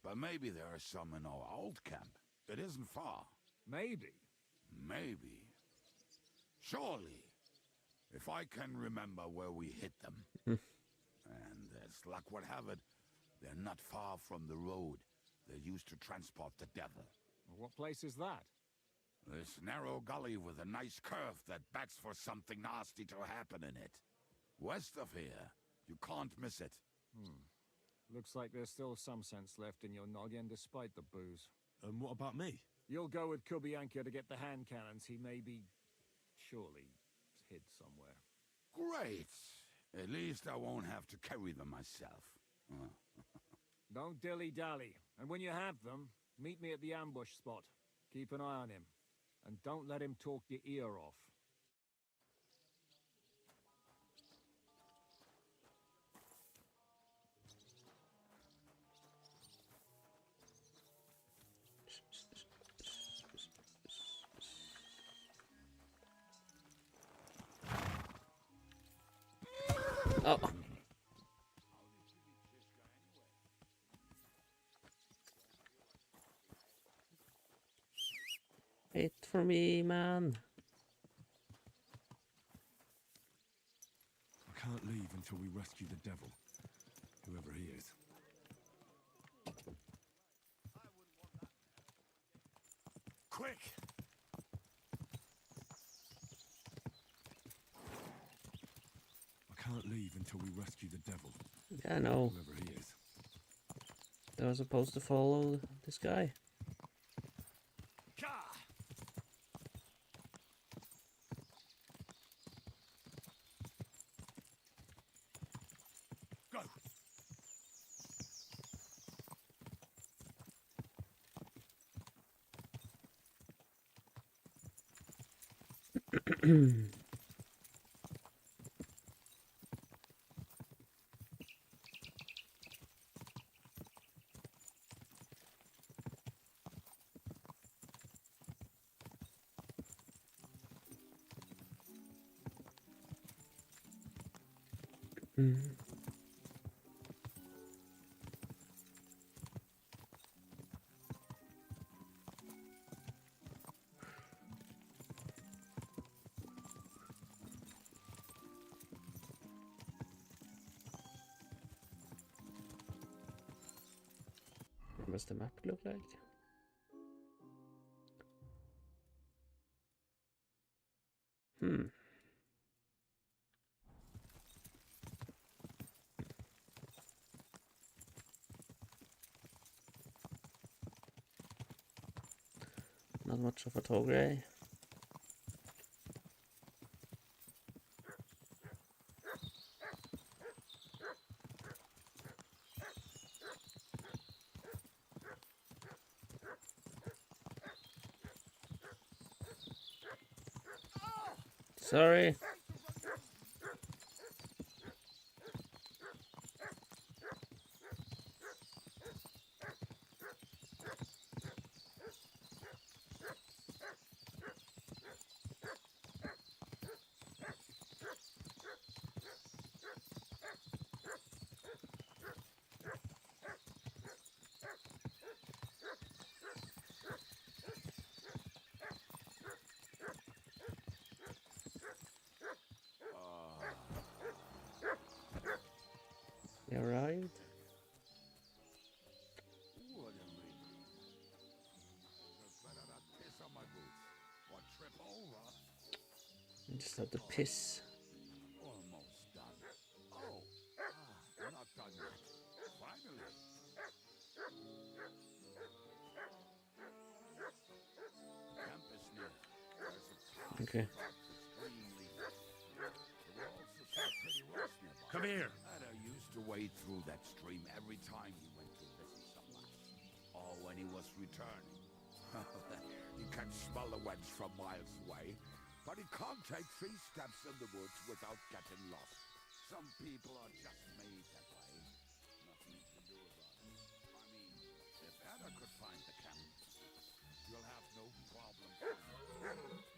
But maybe there are some in our old camp. It isn't far. Maybe. Maybe. Surely. If I can remember where we hit them. And as luck would have it, they're not far from the road they used to transport the devil. What place is that? This narrow gully with a nice curve that backs for something nasty to happen in it. West of here, you can't miss it. Looks like there's still some sense left in your noggin despite the booze. And what about me? You'll go with Kubianka to get the hand cannons. He may be... surely hid somewhere. Great! At least I won't have to carry them myself. Don't dilly-dally. And when you have them, meet me at the ambush spot. Keep an eye on him. And don't let him talk your ear off. Oh. Wait for me, man. I can't leave until we rescue the devil, whoever he is. Quick! I can't leave until we rescue the devil, Yeah, I know. whoever he is. They were supposed to follow this guy. What does the map look like? Not much of a tall grey. Sorry. You arrived? What do you mean? Just better not piss on my boots. Or trip over. You just have to piss. Almost done. Oh, not done yet. Finally. Camp is near. There's a path Okay. across the stream leading. There were also some pretty rocks nearby. Come here! Ada used to wade through that stream every time he went to visit someone. Or when he was returning. He can smell the wench from miles away, but he can't take 3 steps in the woods without getting lost. Some people are just made that way. Nothing to do about it. I mean, if Ada could find the camp, you'll have no problem finding it.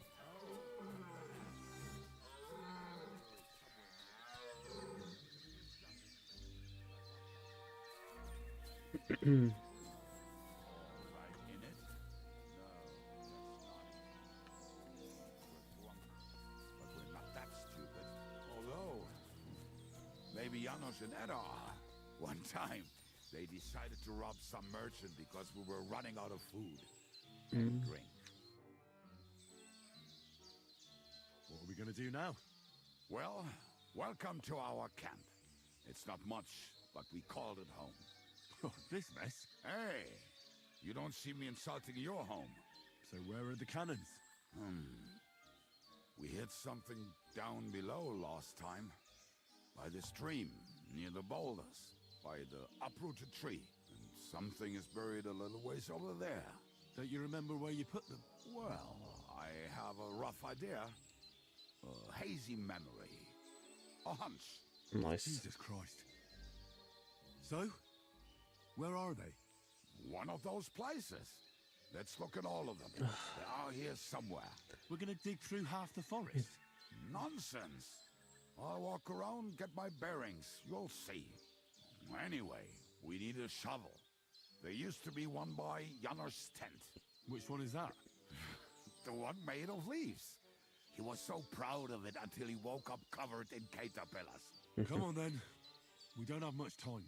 Right in it? No, that's not it. We're drunk, but we're not that stupid. Janos in Eddar. One time, they decided to rob some merchant because we were running out of food and drink. What are we gonna do now? Well, welcome to our camp. It's not much, but we called it home. Oh, this mess? Hey, you don't see me insulting your home. So where are the cannons? We hit something down below last time. By the stream, near the boulders. By the uprooted tree. And something is buried a little ways over there. Don't you remember where you put them? Well, I have a rough idea. A hazy memory. A hunch. Nice. Jesus Christ. So? Where are they? One of those places. Let's look at all of them. They are here somewhere. We're gonna dig through half the forest. Nonsense. I'll walk around, get my bearings. You'll see. Anyway, we need a shovel. There used to be one by Janner's tent. Which one is that? The one made of leaves. He was so proud of it until he woke up covered in caterpillars. Come on then. We don't have much time.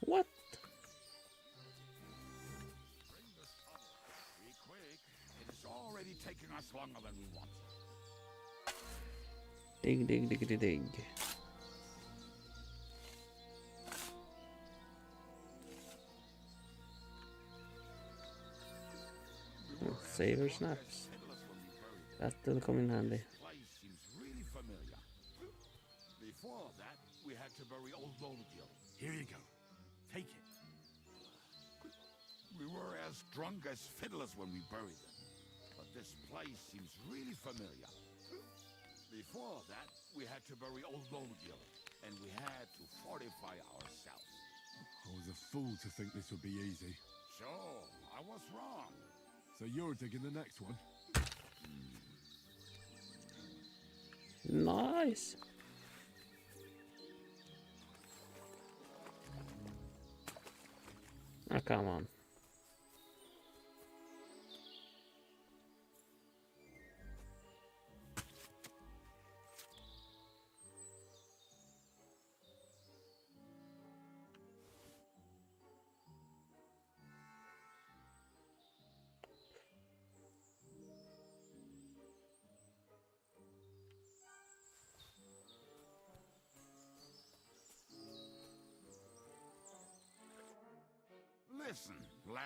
What? Bring the shovel. Be quick. It is already taking us longer than we want. Dig, dig, dig, dig, dig. Saver snaps. That'll come in handy. This place seems really familiar. Before that, we had to bury old Longgill. Here you go. Take it. We were as drunk as fiddlers when we buried them. But this place seems really familiar. Before that, we had to bury old Longgill, and we had to fortify ourselves. I was a fool to think this would be easy. Sure, I was wrong. So you're digging the next one? Nice. Oh, come on. Listen, lad.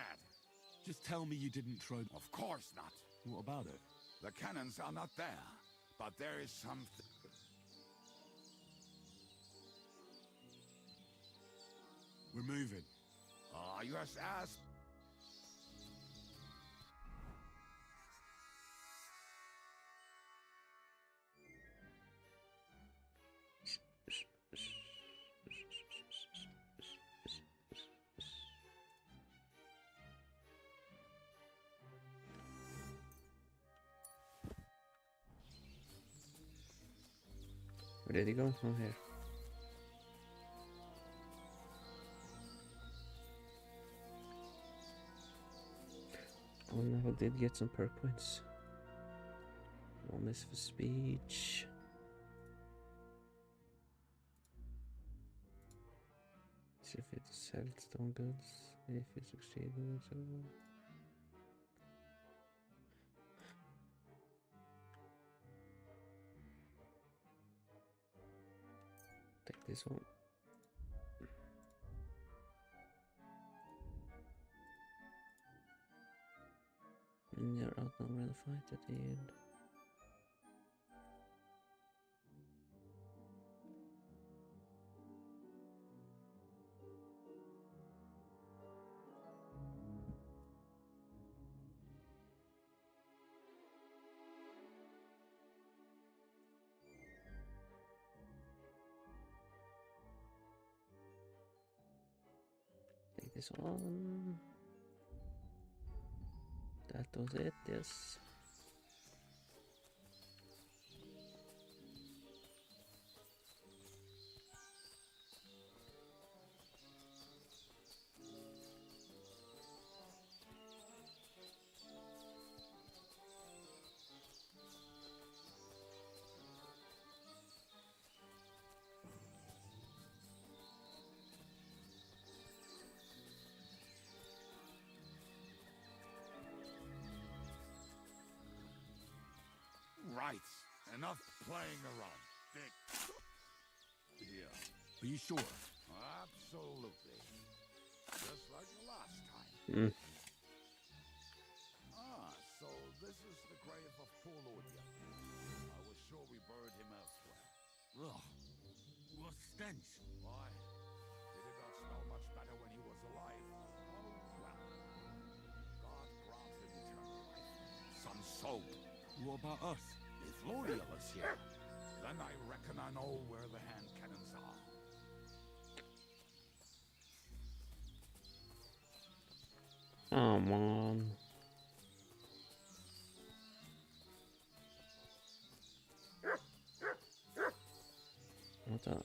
Just tell me you didn't throw... Of course not. What about it? The cannons are not there, but there is something. We're moving. You just asked. Where did he go? Oh, here. Oh no, I did get some perk points. One is for speech. See if it sells stone goods. If you succeed in so. Take this one. And you're outnumbered in the fight at the end. Take this one. That was it, yes. Right. Enough playing around, Dick. Yeah. Are you sure? Absolutely. Just like the last time. Mm. So this is the grave of poor Lordia. I was sure we buried him elsewhere. Ugh. What stench? Why? Did it not smell much better when he was alive? Oh, well. God grant him eternal life. Some soap. What about us? If Lordia was here, then I reckon I know where the hand cannons are. Come on.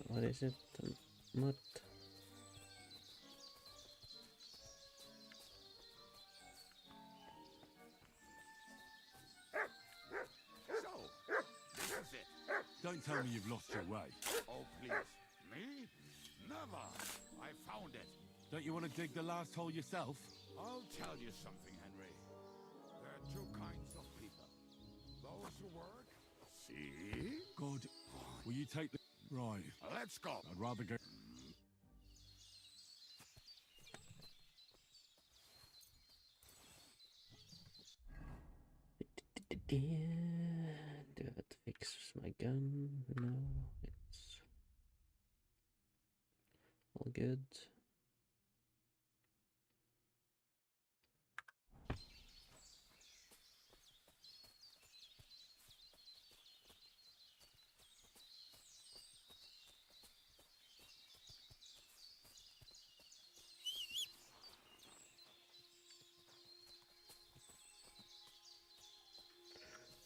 What is it? Mud? So, this is it. Don't tell me you've lost your way. Oh, please. Me? Never. I found it. Don't you want to dig the last hole yourself? I'll tell you something, Henry. There are two kinds of people. Those who work. See? God, will you take the... Right. Let's go. I'd rather go... Do I have to fix my gun? No, it's all good.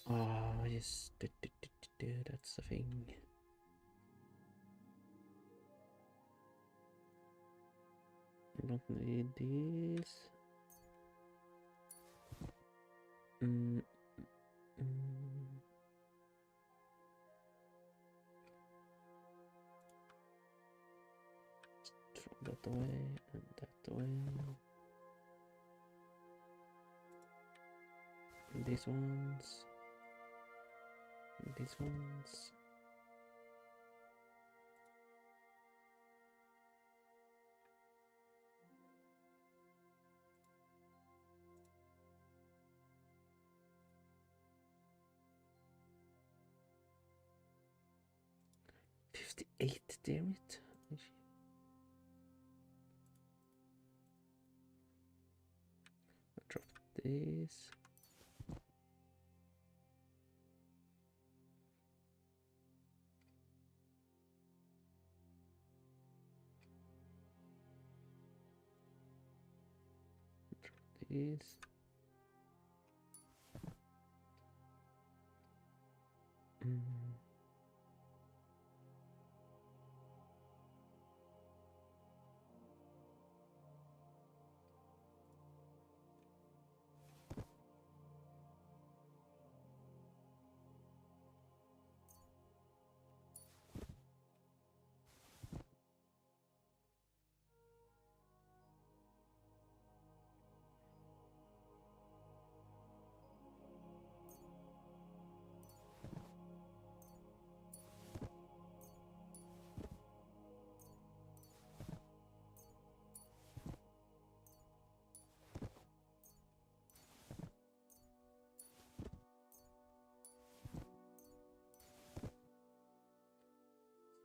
Oh, yes, that's the thing. I don't need these. Throw that away and that away. And these ones. And these ones. $58, damn it. I'll drop this. Drop this.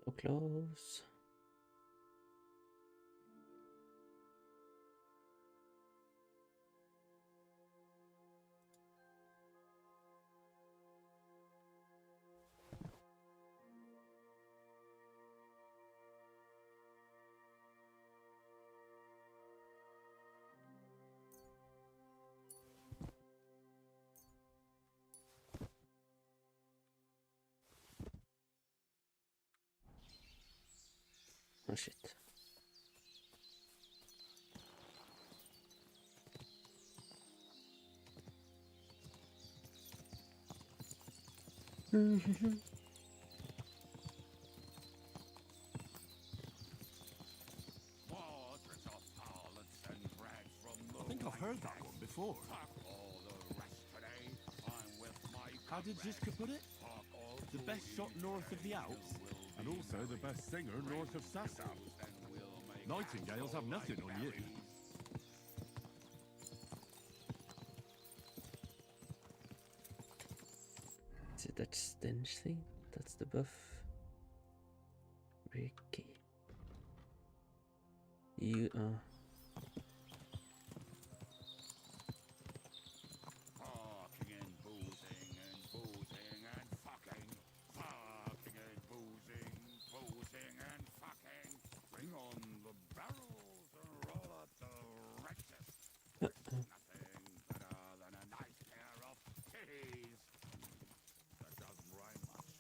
So close. Oh shit. I think I've heard that one before. How did Ziska put it? The best shot north of the Alps, and also the best singer north of Sasau. Nightingales have nothing on you. Is it that stench thing? That's the buff. Ricky. You are. Fucking and boozing and boozing and fucking. Fucking and boozing, boozing and fucking. Bring on the barrels and roll out the wretches. There's nothing better than a nice pair of titties. That doesn't rhyme much.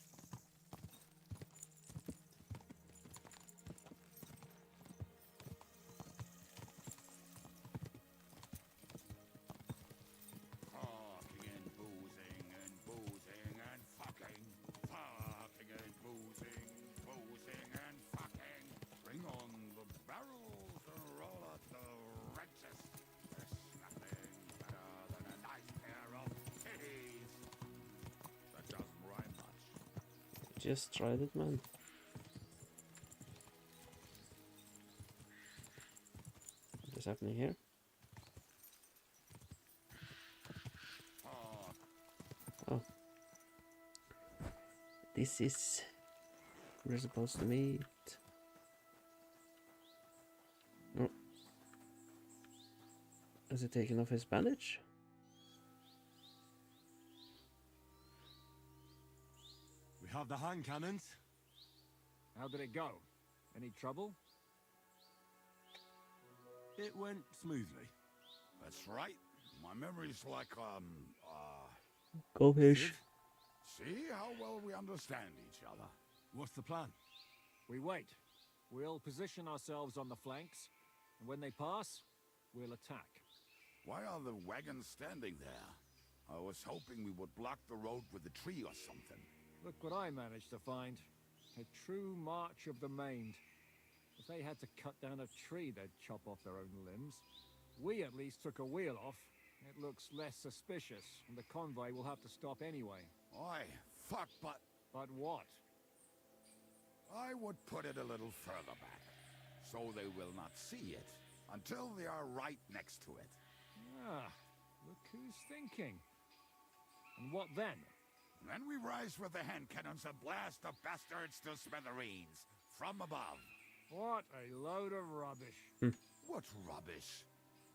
Fucking and boozing and boozing and fucking. Fucking and boozing, boozing and fucking. Bring on the barrels and roll out the wrenches. There's nothing better than a nice pair of titties. That doesn't rhyme much. Just tried it, man. What's happening here? Oh. This is... We're supposed to meet. Oh. Has he taken off his bandage? We have the hand cannons. How did it go? Any trouble? It went smoothly. That's right. My memory's like, Go fish. see how well we understand each other. What's the plan? We wait. We'll position ourselves on the flanks, and when they pass, we'll attack. Why are the wagons standing there? I was hoping we would block the road with a tree or something. Look what I managed to find. A true march of the maimed. If they had to cut down a tree, they'd chop off their own limbs. We at least took a wheel off. It looks less suspicious, and the convoy will have to stop anyway. Oi, fuck, but But what? I would put it a little further back, so they will not see it until they are right next to it. Ah, look who's thinking. And what then? Then we rise with the hand cannons and blast the bastards to smithereens from above. What a load of rubbish. What rubbish?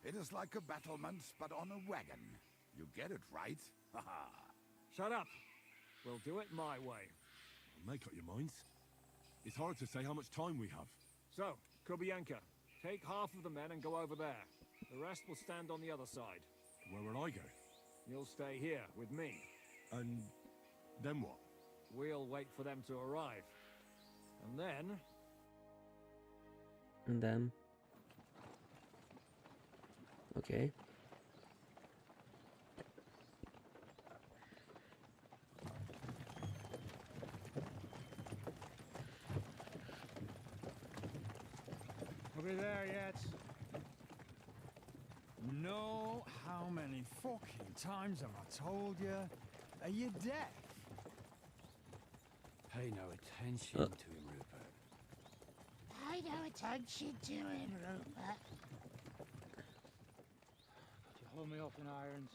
It is like a battlement, but on a wagon. You get it, right? Haha. Shut up. We'll do it my way. Make up your minds. It's hard to say how much time we have. So, Kubienka, take half of the men and go over there. The rest will stand on the other side. Where will I go? You'll stay here with me. And then what? We'll wait for them to arrive. And then... And then... Okay. Are we there yet? No, how many fucking times have I told you? Are you deaf? Pay no attention to him, Rupert. Pay no attention to him, Rupert. But you hold me up in irons.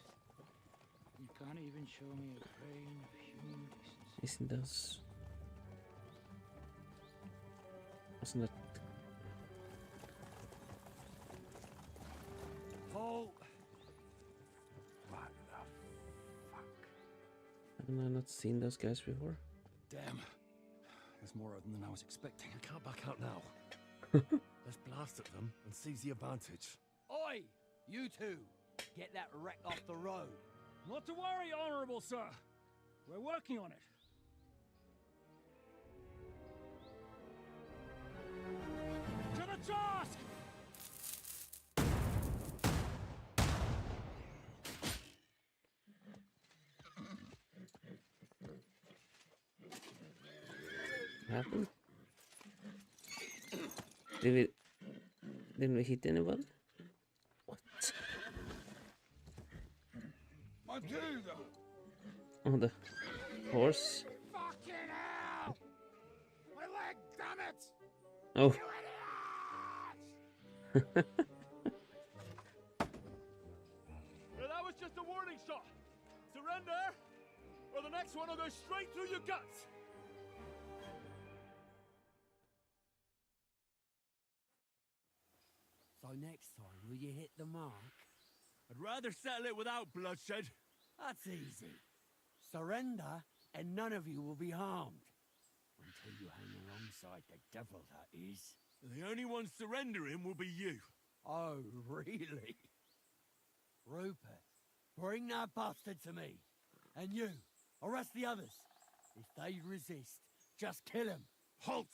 You can't even show me a grain of human decency. Isn't those... Wasn't that... Paul! What the fuck? Haven't I not seen those guys before? Damn. There's more of them than I was expecting. I can't back out now. Let's blast at them and seize the advantage. Oi! You two! Get that wreck off the road. Not to worry, Honorable Sir. We're working on it. What happened? Didn't we hit anyone? What? Matilda! Oh, the horse. Fucking hell! My leg, damn it! Oh. Well, that was just a warning shot. Surrender, or the next one will go straight through your guts. So next time, will you hit the mark? I'd rather settle it without bloodshed. That's easy. Surrender, and none of you will be harmed. Until you hang alongside the devil, that is. The only one surrendering will be you. Oh, really? Rupert, bring that bastard to me. And you, arrest the others. If they resist, just kill them. Halt!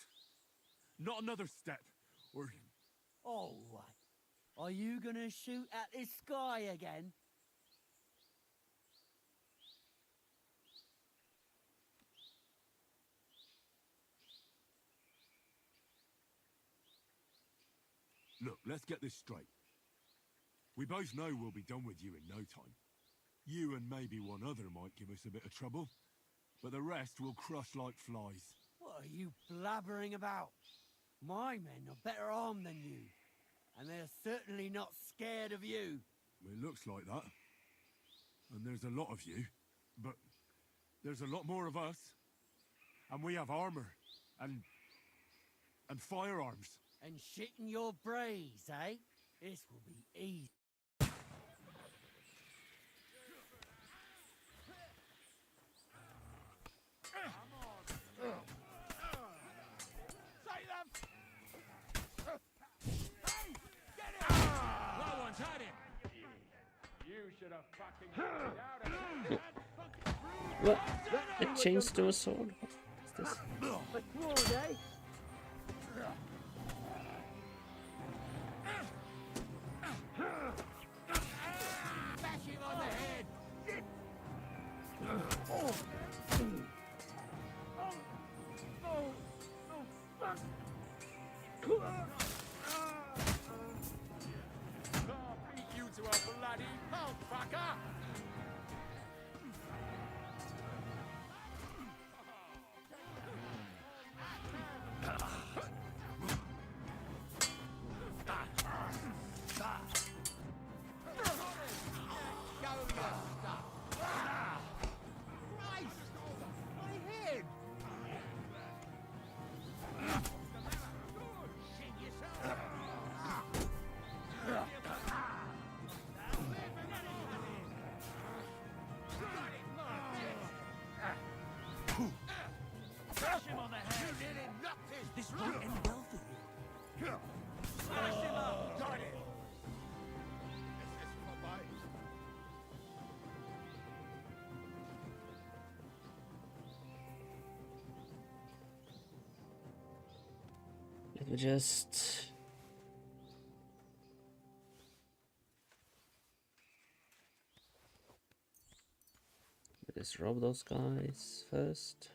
Not another step, or... All right. Are you gonna shoot at this sky again? Look, let's get this straight. We both know we'll be done with you in no time. You and maybe one other might give us a bit of trouble, but the rest will crush like flies. What are you blabbering about? My men are better armed than you, and they're certainly not scared of you. It looks like that. And there's a lot of you, but there's a lot more of us. And we have armor, and firearms. And shit in your brains, eh? This will be easy. That one's had him. You should have fucking out of it. What? It changed to a sword? What is this? Bash him on the head! I'll beat you to a bloody pulp, fucker! This won't end well for you. Smash him up! Got it! Let me just... Let's rob those guys first.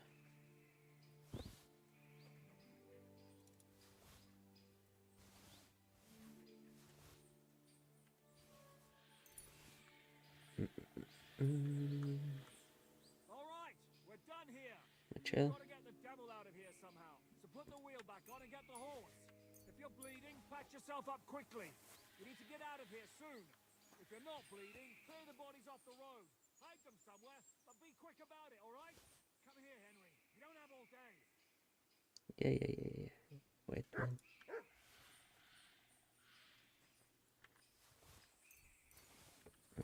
All right, we're done here. Chill. We've got to get the devil out of here somehow. So put the wheel back on and get the horse. If you're bleeding, patch yourself up quickly. We need to get out of here soon. If you're not bleeding, clear the bodies off the road. Hide them somewhere, but be quick about it, all right? Come here, Henry. We don't have all day. Yeah. Wait, man.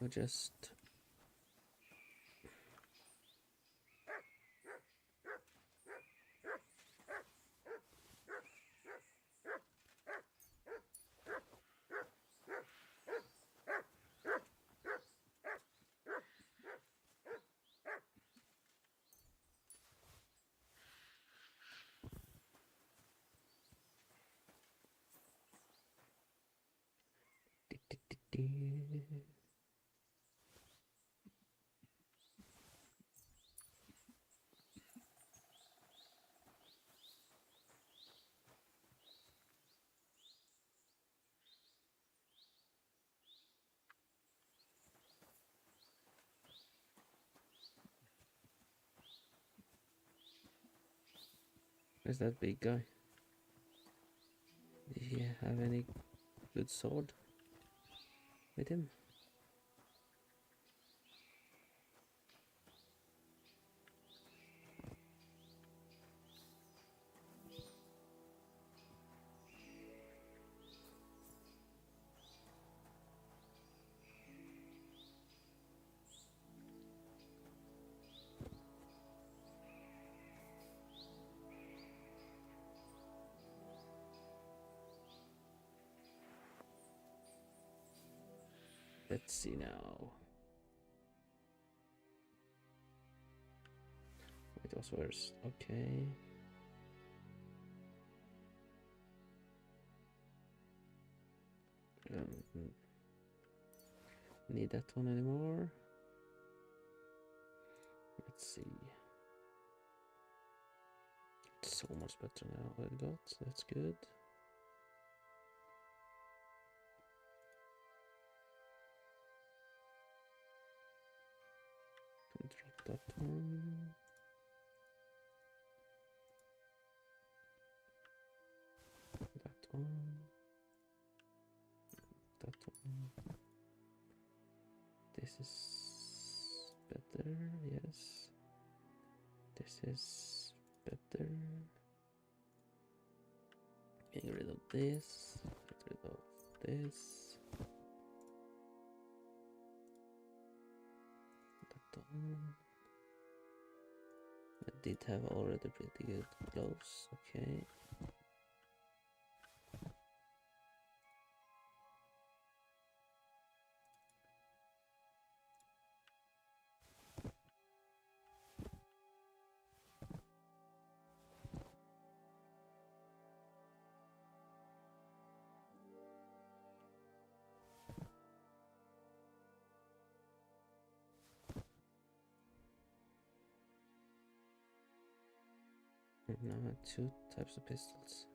I'll just... Where's that big guy? Did he have any good sword with him? Let's see now. It was worse. Okay. Need that one anymore. Let's see. It's so much better now what I got, so that's good. Drop that one. That one. That one. This is better, yes. This is better. Getting rid of this. Get rid of this. That one. I did have already pretty good gloves, okay. Now I have 2 types of pistols.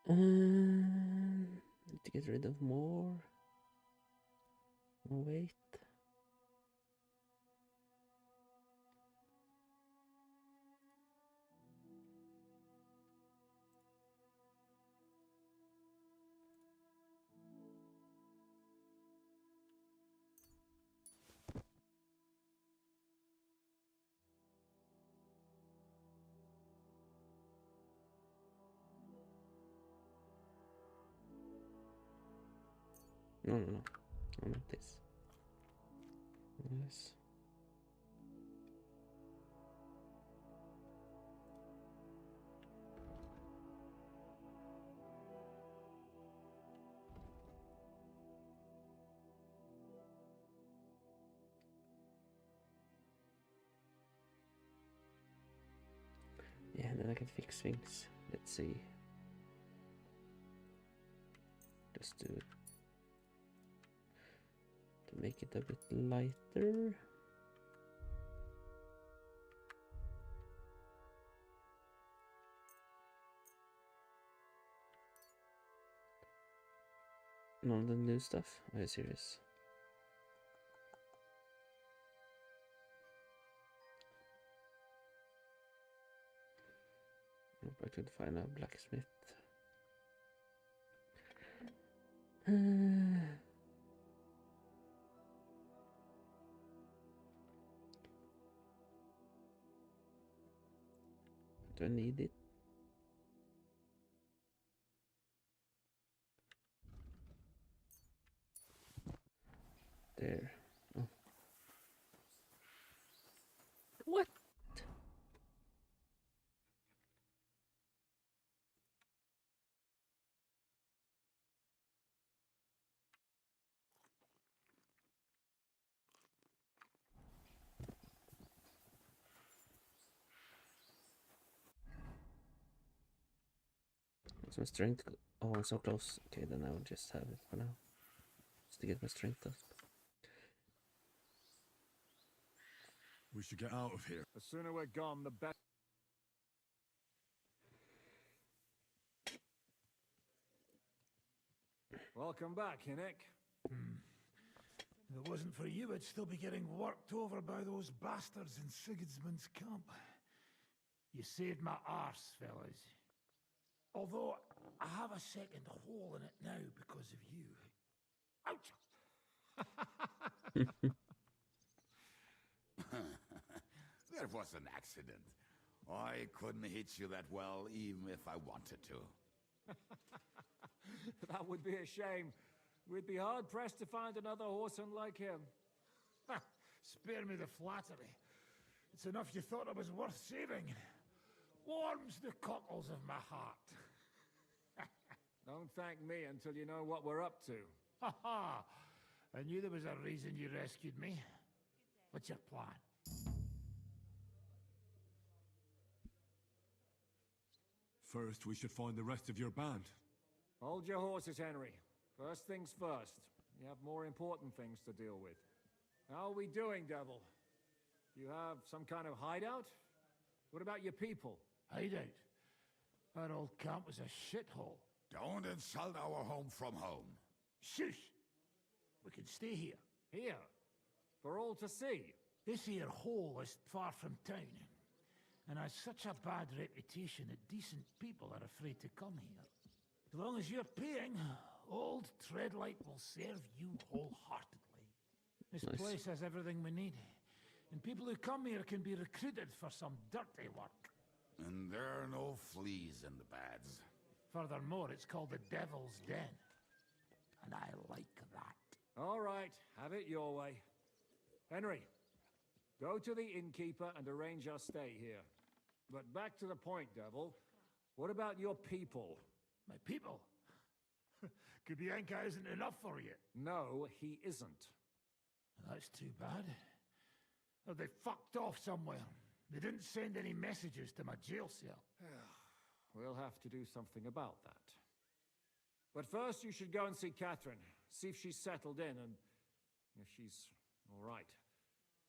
Need to get rid of more weight. No, I want this. Yes. Yeah, and then I can fix things. Let's see. Just do it to make it a bit lighter. None of the new stuff? Are you serious? Hope I could find a blacksmith. Do I need it? There. Oh. What? What's my strength? Oh, I'm so close. Okay, then I will just have it for now. Just to get my strength up. We should get out of here. The sooner we're gone, the better. Welcome back, Hinnick. If it wasn't for you, I'd still be getting worked over by those bastards in Sigismund's camp. You saved my arse, fellas. Although, I have a second hole in it now because of you. Ouch! That was an accident. I couldn't hit you that well, even if I wanted to. That would be a shame. We'd be hard-pressed to find another horseman like him. Spare me the flattery. It's enough you thought I was worth saving. Warms the cockles of my heart. Don't thank me until you know what we're up to. Ha ha! I knew there was a reason you rescued me. What's your plan? First, we should find the rest of your band. Hold your horses, Henry. First things first. We have more important things to deal with. How are we doing, Devil? You have some kind of hideout? What about your people? Hideout? Our old camp was a shithole. Don't insult our home from home. Shush! We can stay here. Here? For all to see? This here hole is far from town, and has such a bad reputation that decent people are afraid to come here. As long as you're paying, old Treadlight will serve you wholeheartedly. This place has everything we need, and people who come here can be recruited for some dirty work. And there are no fleas in the beds. Furthermore, it's called the Devil's Den, and I like that. All right, have it your way. Henry, go to the innkeeper and arrange our stay here. But back to the point, Devil. What about your people? My people? Kubienka isn't enough for you. No, he isn't. That's too bad. Oh, they fucked off somewhere. They didn't send any messages to my jail cell. We'll have to do something about that. But first, you should go and see Catherine. See if she's settled in and if she's all right.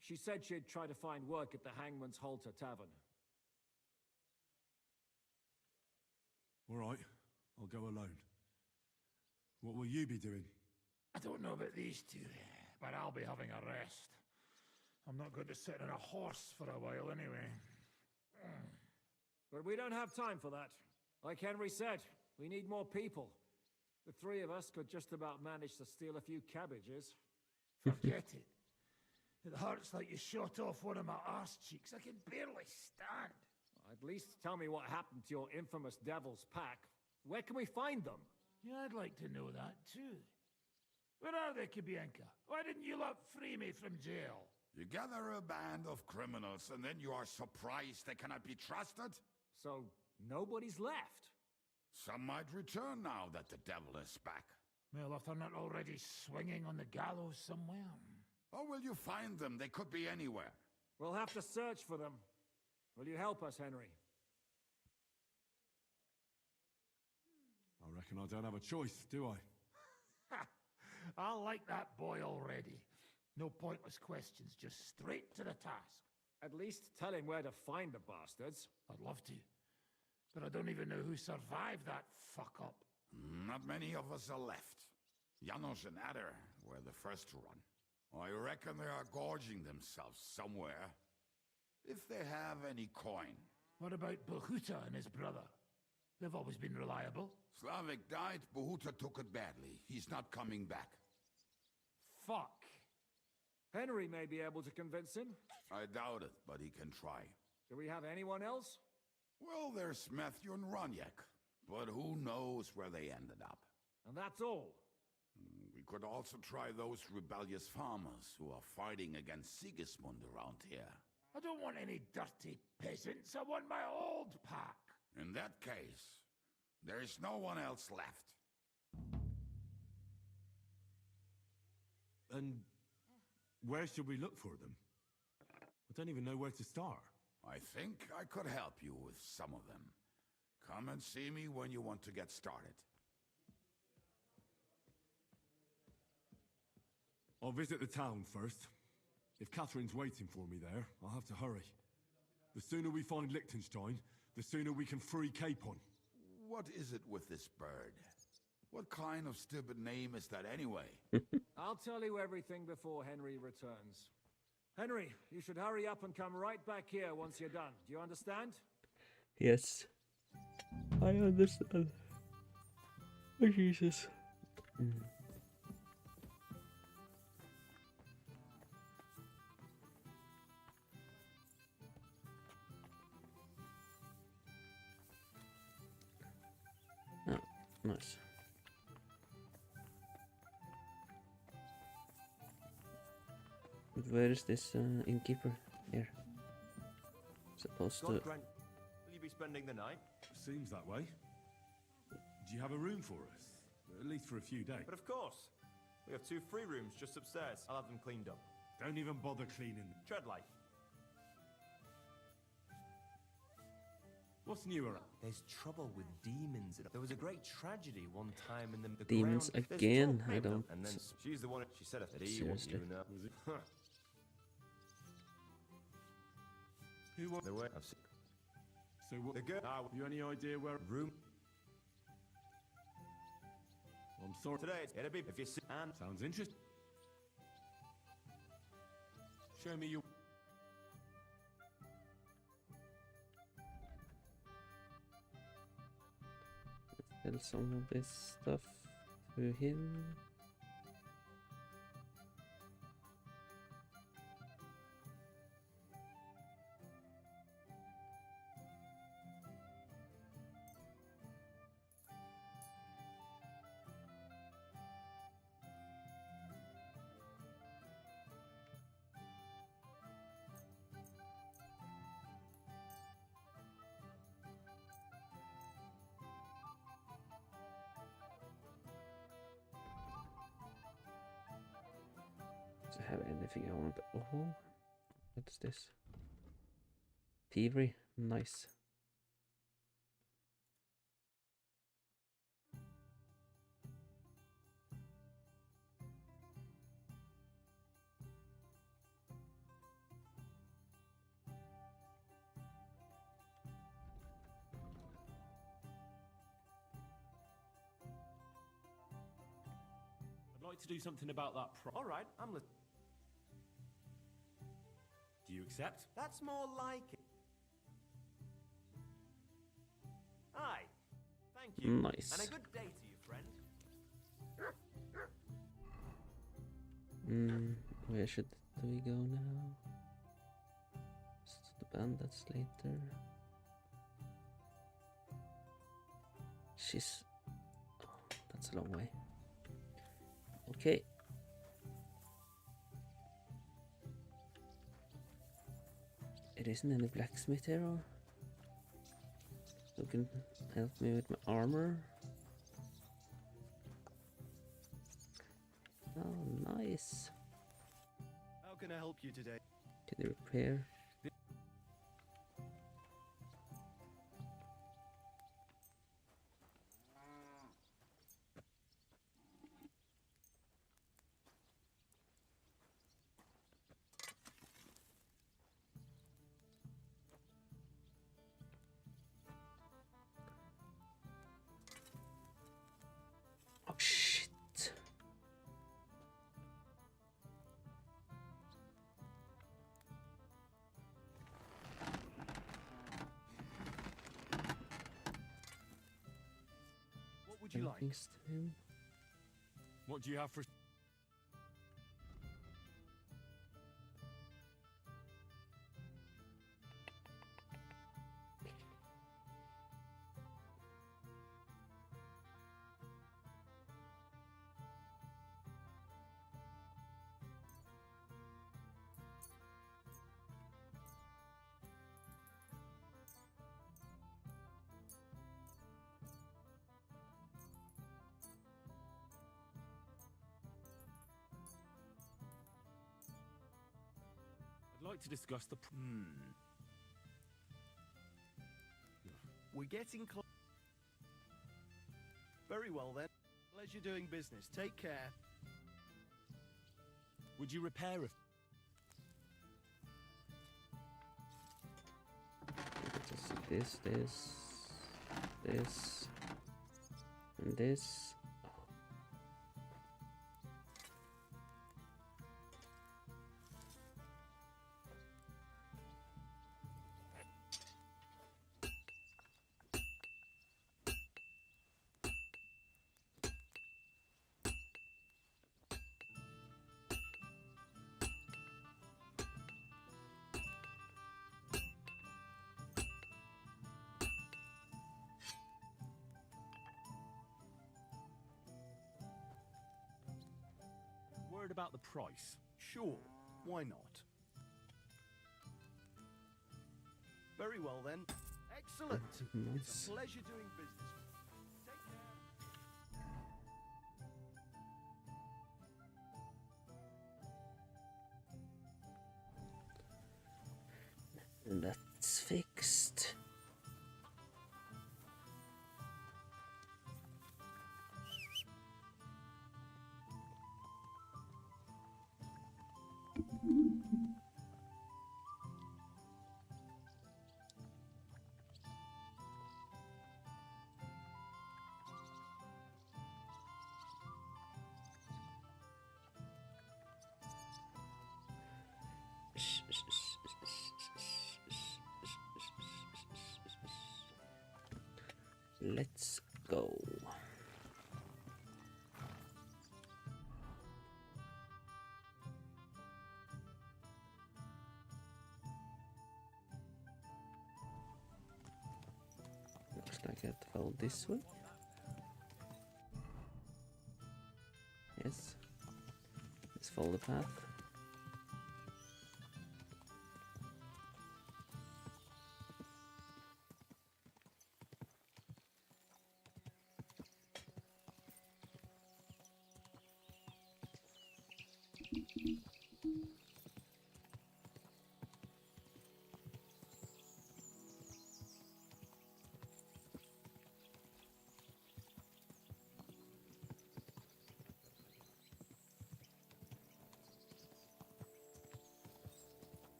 She said she'd try to find work at the Hangman's Halter Tavern. All right, I'll go alone. What will you be doing? I don't know about these two, but I'll be having a rest. I'm not going to sit on a horse for a while anyway. But we don't have time for that. Like Henry said, we need more people. The three of us could just about manage to steal a few cabbages. Forget it. It hurts like you shot off one of my arse cheeks. I can barely stand. At least tell me what happened to your infamous Devil's Pack. Where can we find them? Yeah, I'd like to know that too. Where are they, Kubienka? Why didn't you lot free me from jail? You gather a band of criminals and then you are surprised they cannot be trusted? So, nobody's left? Some might return now that the devil is back. Well, if they're not already swinging on the gallows somewhere. How will you find them? They could be anywhere. We'll have to search for them. Will you help us, Henry? I reckon I don't have a choice, do I? I like that boy already. No pointless questions, just straight to the task. At least tell him where to find the bastards. I'd love to. But I don't even know who survived that fuck-up. Not many of us are left. Janos and Adder were the first to run. I reckon they are gorging themselves somewhere. If they have any coin. What about Bohuta and his brother? They've always been reliable. Slavik died, Bohuta took it badly. He's not coming back. Fuck. Henry may be able to convince him. I doubt it, but he can try. Do we have anyone else? Well, there's Matthew and Roniek, but who knows where they ended up. And that's all. We could also try those rebellious farmers who are fighting against Sigismund around here. I don't want any dirty peasants. I want my old pack. In that case, there is no one else left. And where should we look for them? I don't even know where to start. I think I could help you with some of them. Come and see me when you want to get started. I'll visit the town first. If Catherine's waiting for me there, I'll have to hurry. The sooner we find Liechtenstein, the sooner we can free Capon. What is it with this bird? What kind of stupid name is that anyway? I'll tell you everything before Henry returns. Henry, you should hurry up and come right back here once you're done. Do you understand? Yes. I understand. Oh, Jesus. Oh, nice. But where is this innkeeper here? Supposed to. Will you be spending the night? Seems that way. Do you have a room for us? At least for a few days. But of course. We have 2 free rooms just upstairs. I'll have them cleaned up. Don't even bother cleaning them. Tread light. What's new around? There's trouble with demons. There was a great tragedy one time in the Demons ground. again? I don't. And then she's the one. She said it. Seriously. Who was the way? I've seen. So what? The girl. You any idea where? Room. I'm sorry. Today it'll be if you see. And sounds interesting. Show me your. Sell some of this stuff to him. Does it have anything I want? Oh, what is this? Thievery, nice. I'd like to do something about that all right, I'm listening. Do you accept? That's more like it. Aye. Thank you. Nice. And a good day to you, friend. Where should we go now? The bandits later. She's. Oh, that's a long way. Okay. It isn't any blacksmith here, or who can help me with my armor? Oh, nice. How can I help you today? Can you repair? Oh shit. What would you like? Thanks to him. What do you have for... I'd like to discuss the... We're getting close. Very well then. Pleasure doing business. Take care. Would you repair a... Just this, and this. Oh, worried about the price. Sure, why not? Very well then. Excellent. It's a pleasure doing business. That's fixed. Let's go. Looks like I have to follow this way. Yes. Let's follow the path.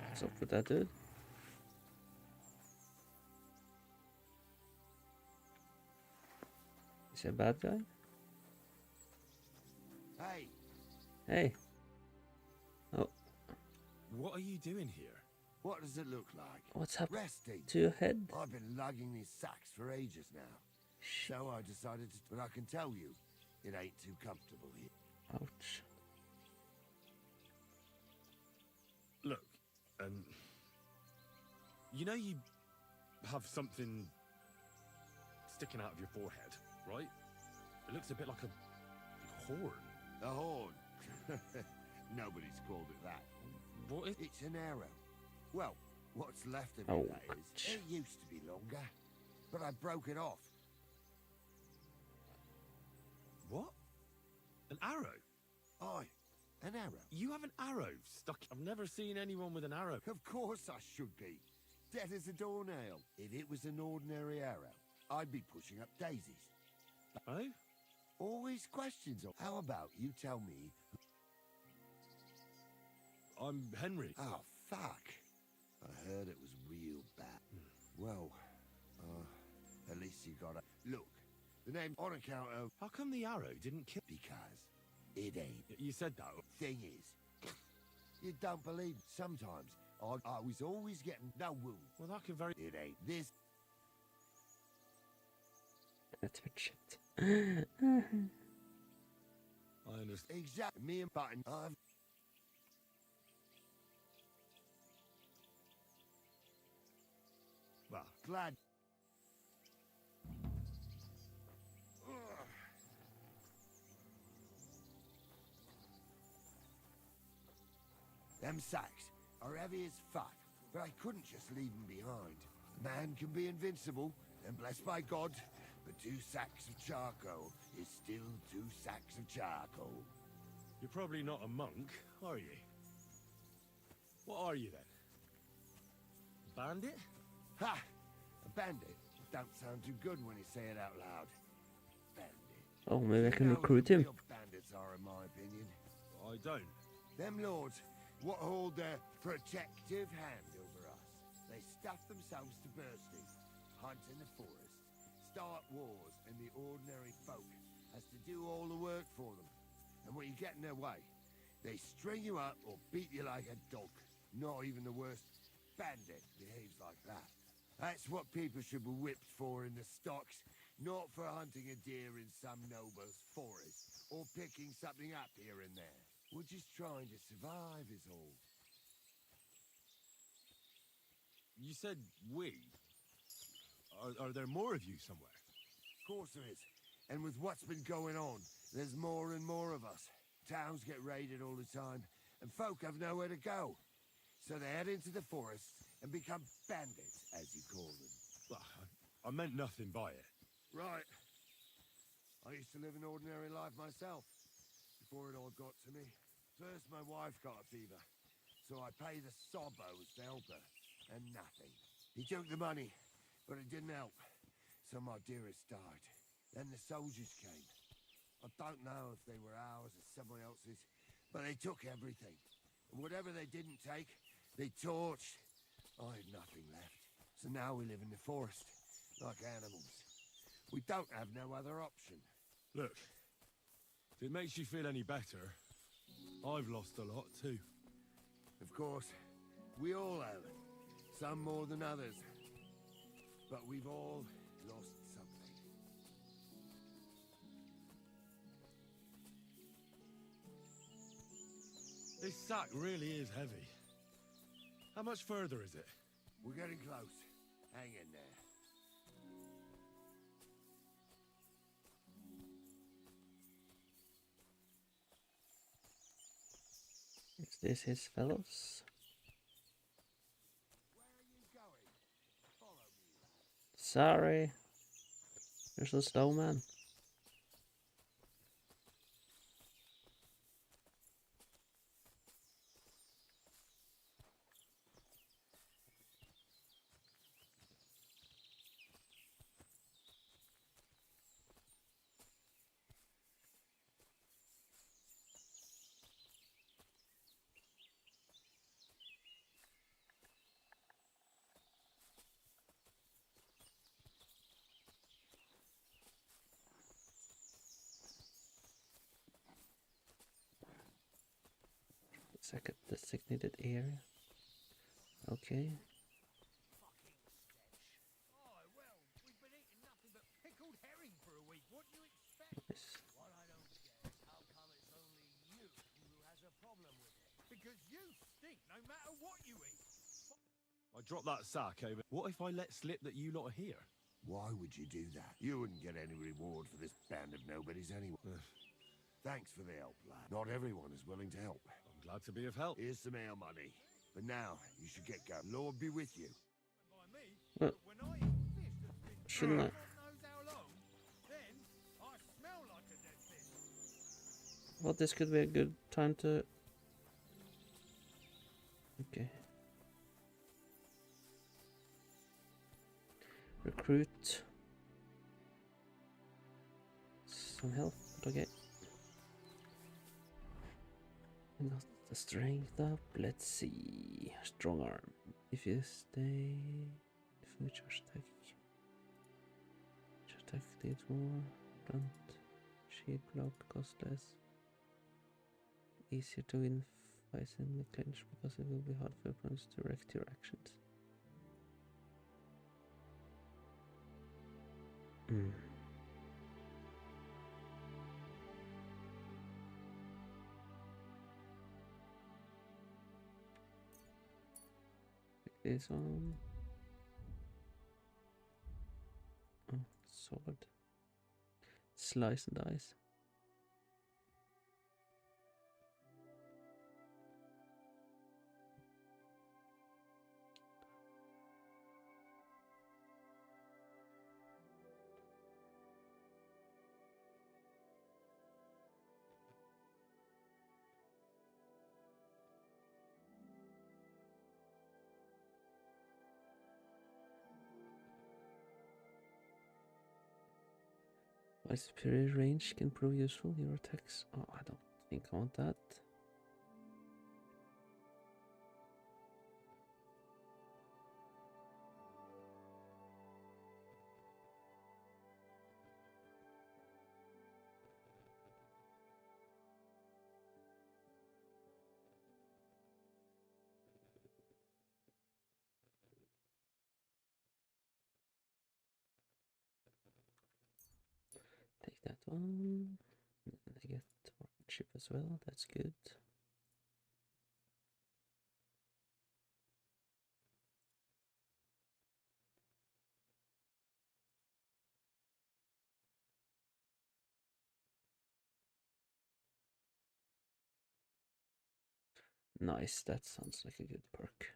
What's up with that dude? Is he a bad guy? Hey. Hey. Oh. What are you doing here? What does it look like? What's happened Resting. to your head? I've been lugging these sacks for ages now. So I decided to... But I can tell you, it ain't too comfortable here. Ouch. Look, you know you have something sticking out of your forehead, right? It looks a bit like a horn. A horn? Nobody's called it that. What is... It's an arrow. Well, what's left of it, Oh, that is. It used to be longer, but I broke it off. What? An arrow? Aye, an arrow. You have an arrow stuck... I've never seen anyone with an arrow. Of course I should be. Dead as a doornail. If it was an ordinary arrow, I'd be pushing up daisies. Oh? Always questions. How about you tell me... I'm Henry. Oh, fuck. I heard it was real bad. Well, at least you got a... Look, the name on account of... How come the arrow didn't kill... Because it ain't. You said that. Thing is, you don't believe sometimes I was always getting no wound. Well, that could very... It ain't this. That's what shit. I understand. Exactly. Me and Button, I've... Well, glad. Them sacks are heavy as fuck, but I couldn't just leave them behind. Man can be invincible, and blessed by God, but 2 sacks of charcoal is still 2 sacks of charcoal. You're probably not a monk, are you? What are you then? Bandit? Ha! A bandit? Don't sound too good when you say it out loud. Bandit. Oh, maybe I can You know recruit who him. real bandits are, in my opinion. I don't. Them lords what hold their protective hand over us. They stuff themselves to bursting, hunt in the forest, start wars, and the ordinary folk has to do all the work for them. And when you get in their way, they string you up or beat you like a dog. Not even the worst bandit behaves like that. That's what people should be whipped for in the stocks, not for hunting a deer in some noble's forest, or picking something up here and there. We're just trying to survive is all. You said we. Are there more of you somewhere? Of course there is. And with what's been going on, there's more and more of us. Towns get raided all the time, and folk have nowhere to go. So they head into the forests and become bandits, as you call them. Well, I meant nothing by it. Right. I used to live an ordinary life myself, before it all got to me. First, my wife got a fever, so I paid the sobbos to help her, and nothing. He took the money, but it didn't help, so my dearest died. Then the soldiers came. I don't know if they were ours or someone else's, but they took everything. And whatever they didn't take, they torched. I had nothing left. So now we live in the forest, like animals. We don't have no other option. Look, if it makes you feel any better, I've lost a lot too. Of course, we all have. Some more than others. But we've all lost something. This sack really is heavy. How much further is it? We're getting close. Hang in there. Is this his fellows? Sorry. There's a snowman. Second designated area. Okay. Oh, well, we've been eating nothing but pickled herring for a week. What do you expect? Nice. What I don't get is how come it's only you who has a problem with it? Because you stink no matter what you eat. I dropped that sack over. What if I let slip that you lot are here? Why would you do that? You wouldn't get any reward for this band of nobodies anyway. Thanks for the help, lad. Not everyone is willing to help. I'm glad to be of help. Here's some ale money. But now, you should get going. Lord be with you. By me, Well, but when I eat fish that's been shouldn't I? God knows how long, then I smell like a dead fish. Well, this could be a good time to. Okay. Recruit some health, but okay. Not the strength up. Let's see. Strong arm. If you stay, if you charge attack deals more. Blunt. Shield block cost less. Easier to win fights in the clinch because it will be hard for opponents to react to your actions. This on. Oh, sword. Slice and dice. While superior range can prove useful, your attacks. Oh, I don't think I want that. that one. And I get workmanship as well. That's good. Nice, that sounds like a good perk.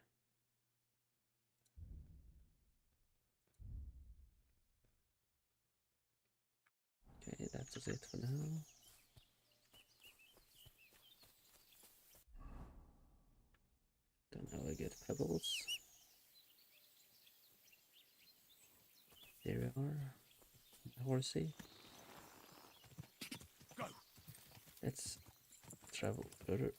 Okay, that was it for now. Don't know, I get pebbles. There we are. Horsey. Go. Let's travel further.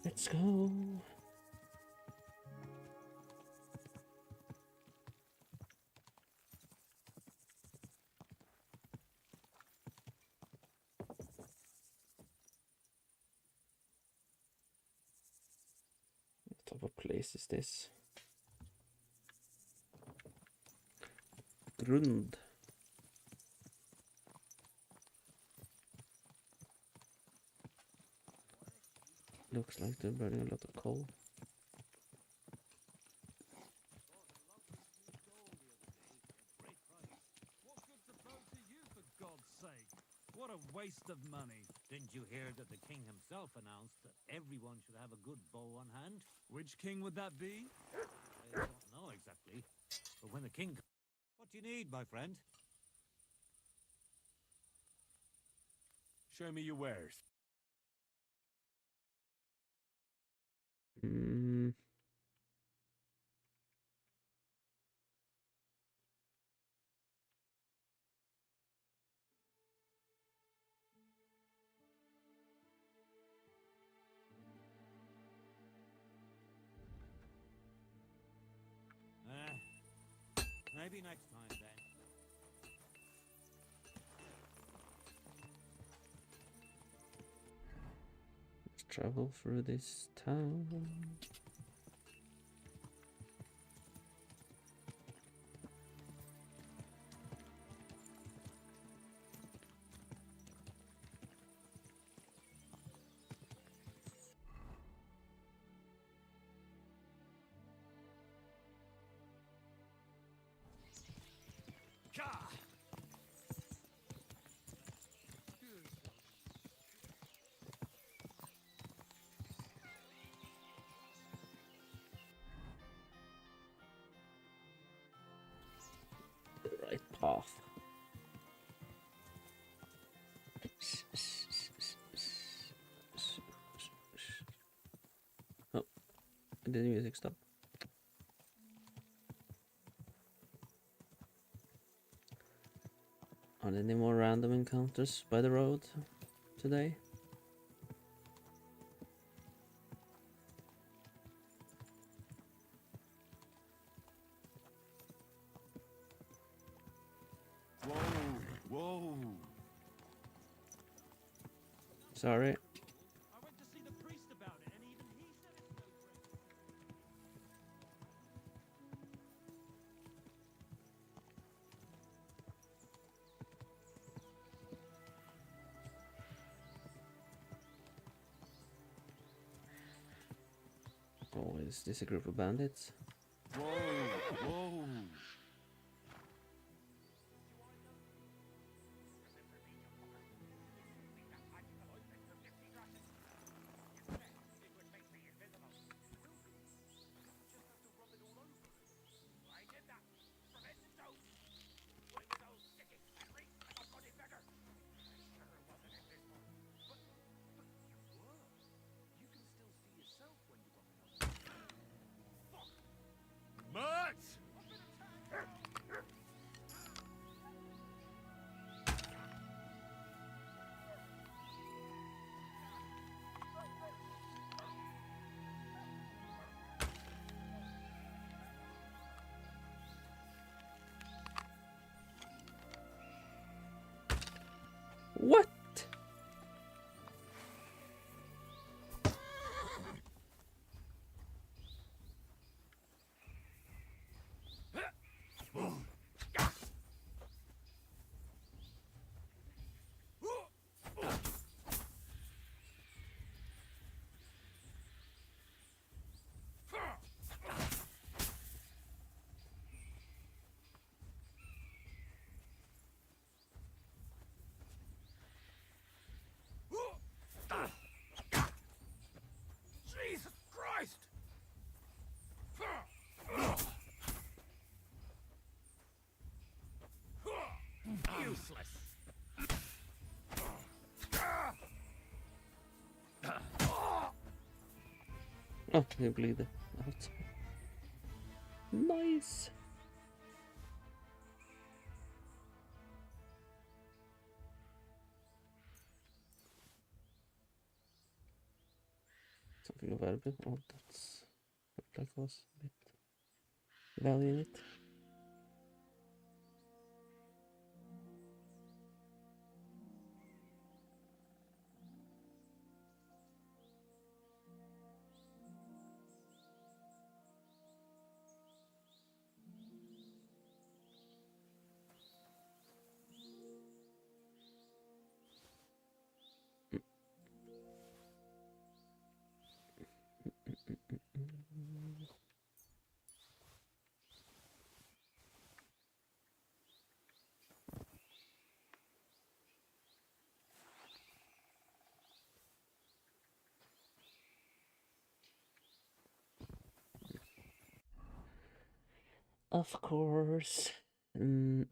Let's go. What type of place is this? Grund. Looks like they're burning a lot of coal. What good's the bow to you, for God's sake? What a waste of money. Didn't you hear that the king himself announced that everyone should have a good bow on hand? Which king would that be? I don't know exactly. But when the king... What do you need, my friend? Show me your wares. Maybe next time, then. Let's travel through this town. The right path. Oh, did the music stop? Are there any more random encounters by the road today? Whoa, whoa. Sorry. I went to see the priest about it, and even he said it's no Oh, is this a group of bandits? Whoa, whoa. Matt! What? Jesus Christ! Useless. Oh, you bleed it out. Nice. Something available. Oh, that's looked like was a bit value in it. Of course. I'll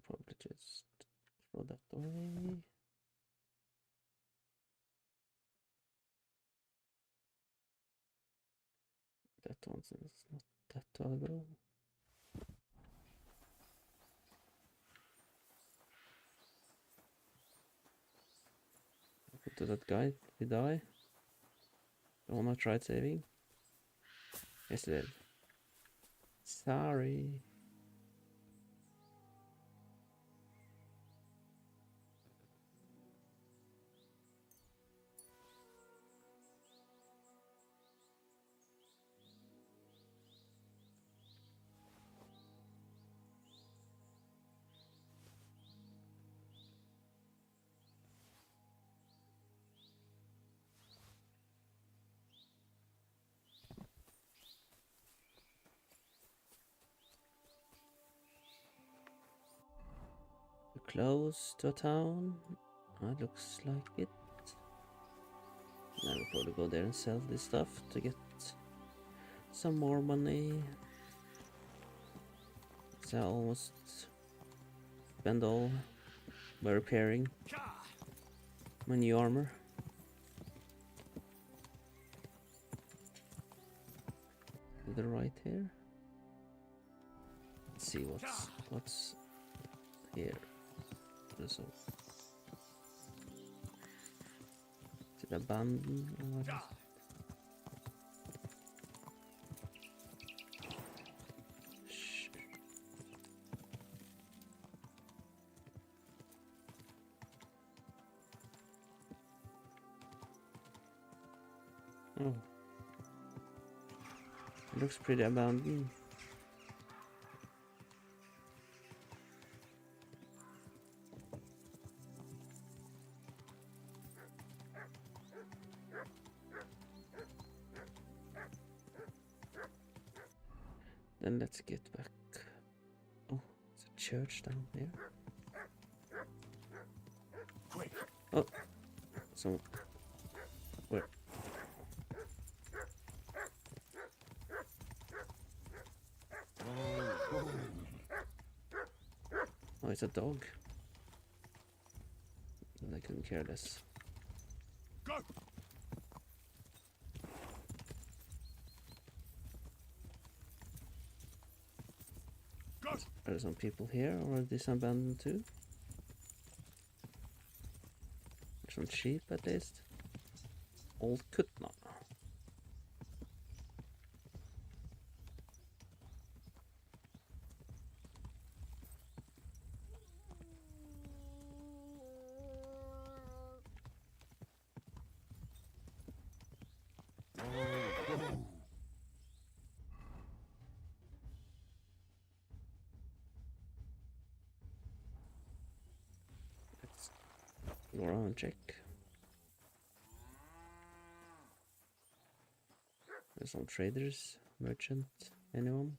probably just throw that away. That one's not that valuable. Did that guy, did he die? The one I tried saving? Yes, he did. Sorry. Close to a town. It looks like it. Now we'll probably go there and sell this stuff to get some more money. So I almost spend all by repairing my new armor. To the right here. Let's see what's here. So, is it abandoned or what is it? Shh. Oh, it looks pretty abandoned. Then let's get back. Oh, it's a church down there. Oh, so where? Oh, it's a dog. And I couldn't care less. Go. Are there some people here, or is this abandoned too? Some sheep at least. Old Kutna. Go around, check. There's some traders, merchant, anyone?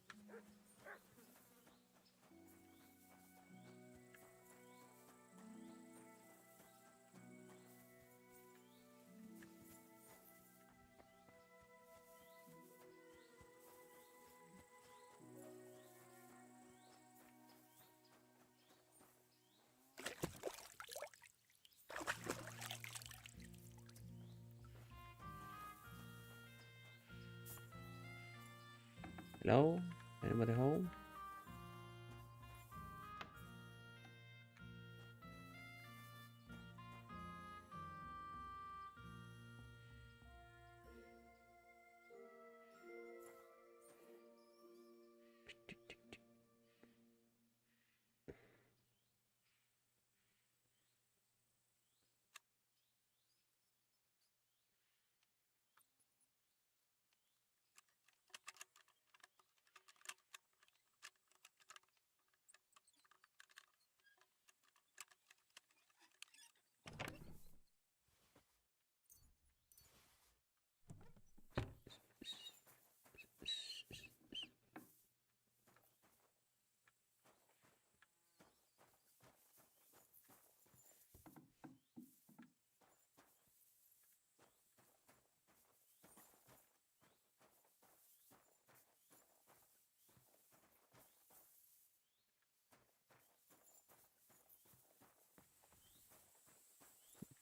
Hello? Anybody home?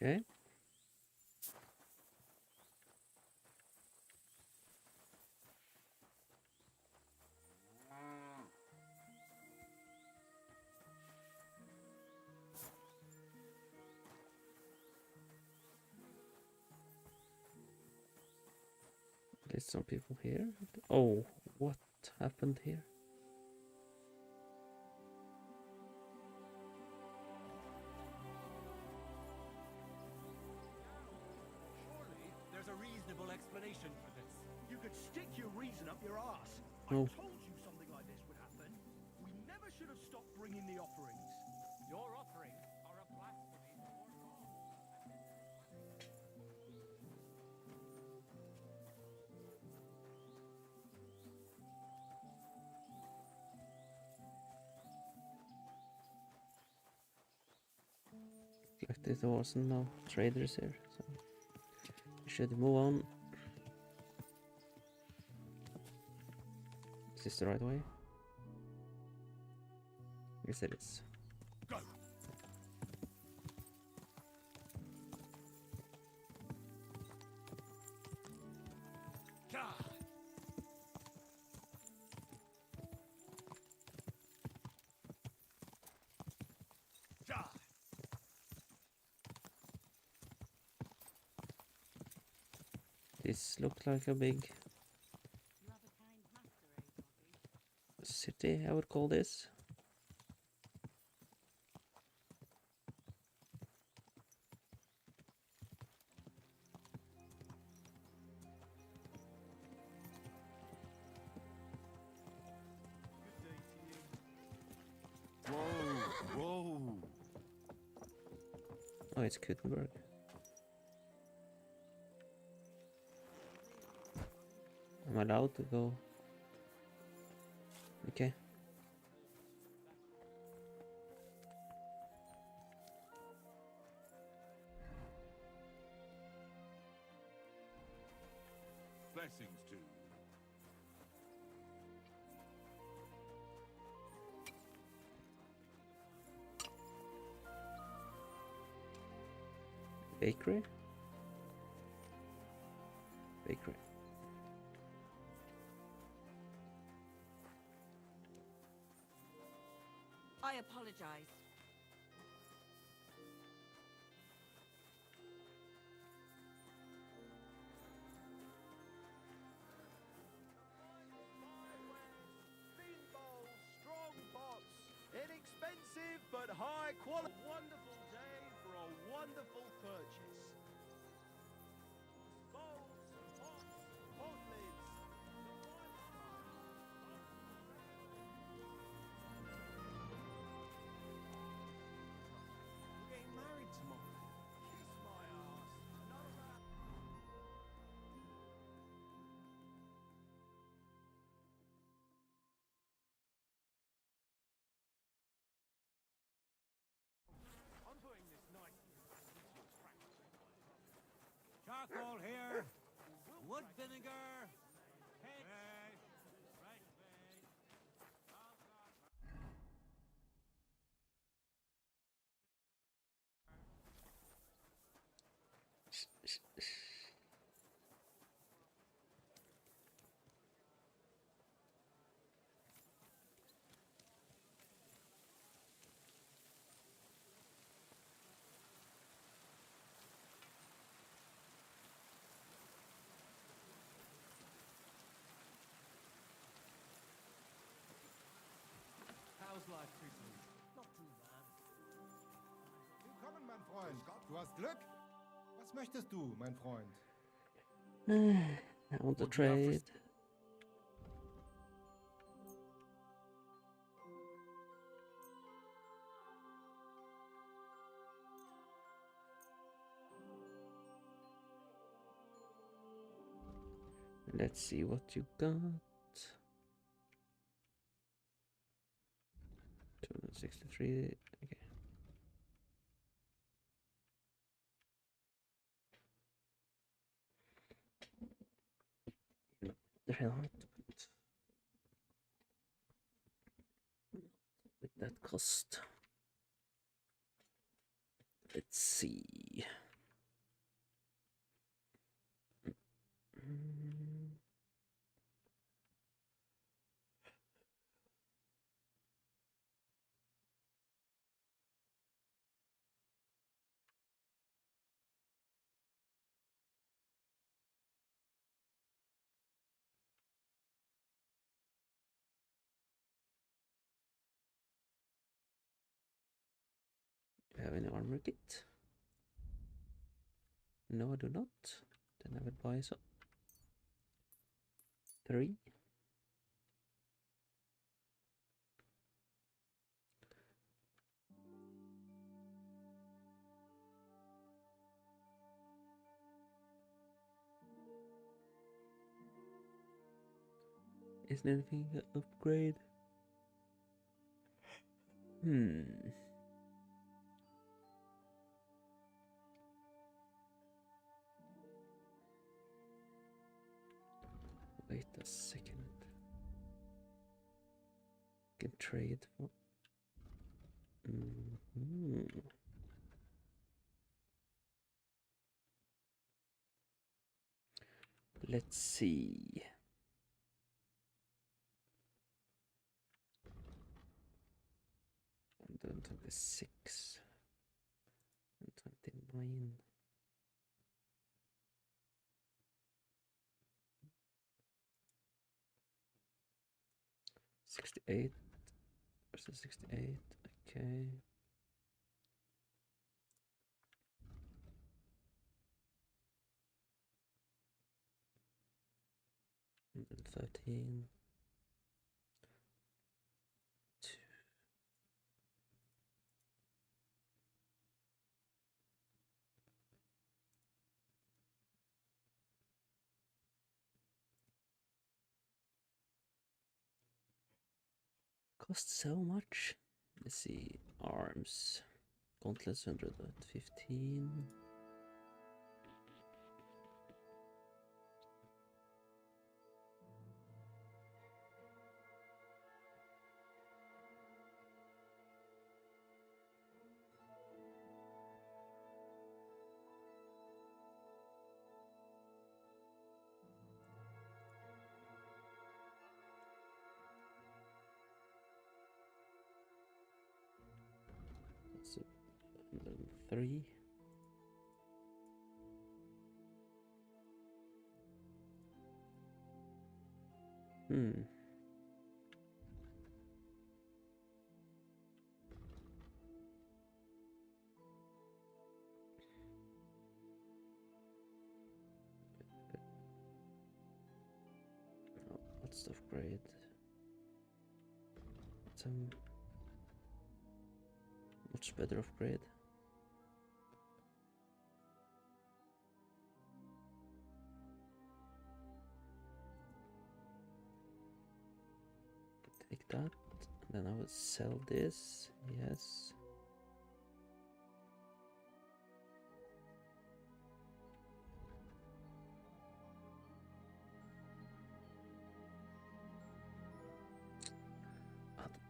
Okay. There's some people here. Oh, what happened here? Surely there's a reasonable explanation for this. You could stick your reason up your ass. Oh. I told you something like this would happen. We never should have stopped bringing the offerings. Your offerings are a blasphemy before God. Like there wasn't no traders here, so we should move on. Is this the right way? Yes, it is. Go. This looked like a big city, I would call this. Whoa! Oh, it's Gutenberg. I'm allowed to go. Okay. Blessings to you. Bakery? Bakery. I apologize. Strong pots. Inexpensive but high quality. Wonderful day for a wonderful purchase. Bowls, pots, pot lids. We're getting married tomorrow. charcoal here. Wood vinegar. Hay. Right way. How's life treating you? Not too bad. Willkommen, mein Freund. Du hast Glück? Was möchtest du, mein Freund? I want to trade. Let's see what you got. 263. Okay. They're not, but with that cost. Let's see. Do you have any armor kit? No, I do not. Then I would buy some. 3. Isn't anything an upgrade? Wait a second. Can trade for. Let's see. And then 26 and 29. $68 versus 68. Okay. And then 13. Cost so much. Let's see. Arms. Gauntlets 115. That's 103. Oh, what's the upgrade? It's much better upgrade. Take that, and then I would sell this. Yes.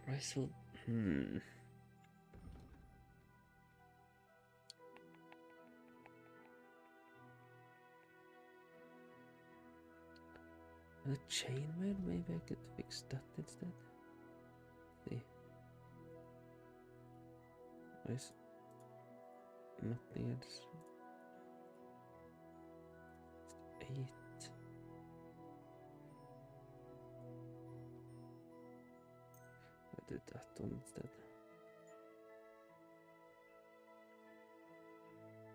Wrestle. A chainmail? Maybe I could fix that instead. See. Why is nothing else? 8. I did that one instead.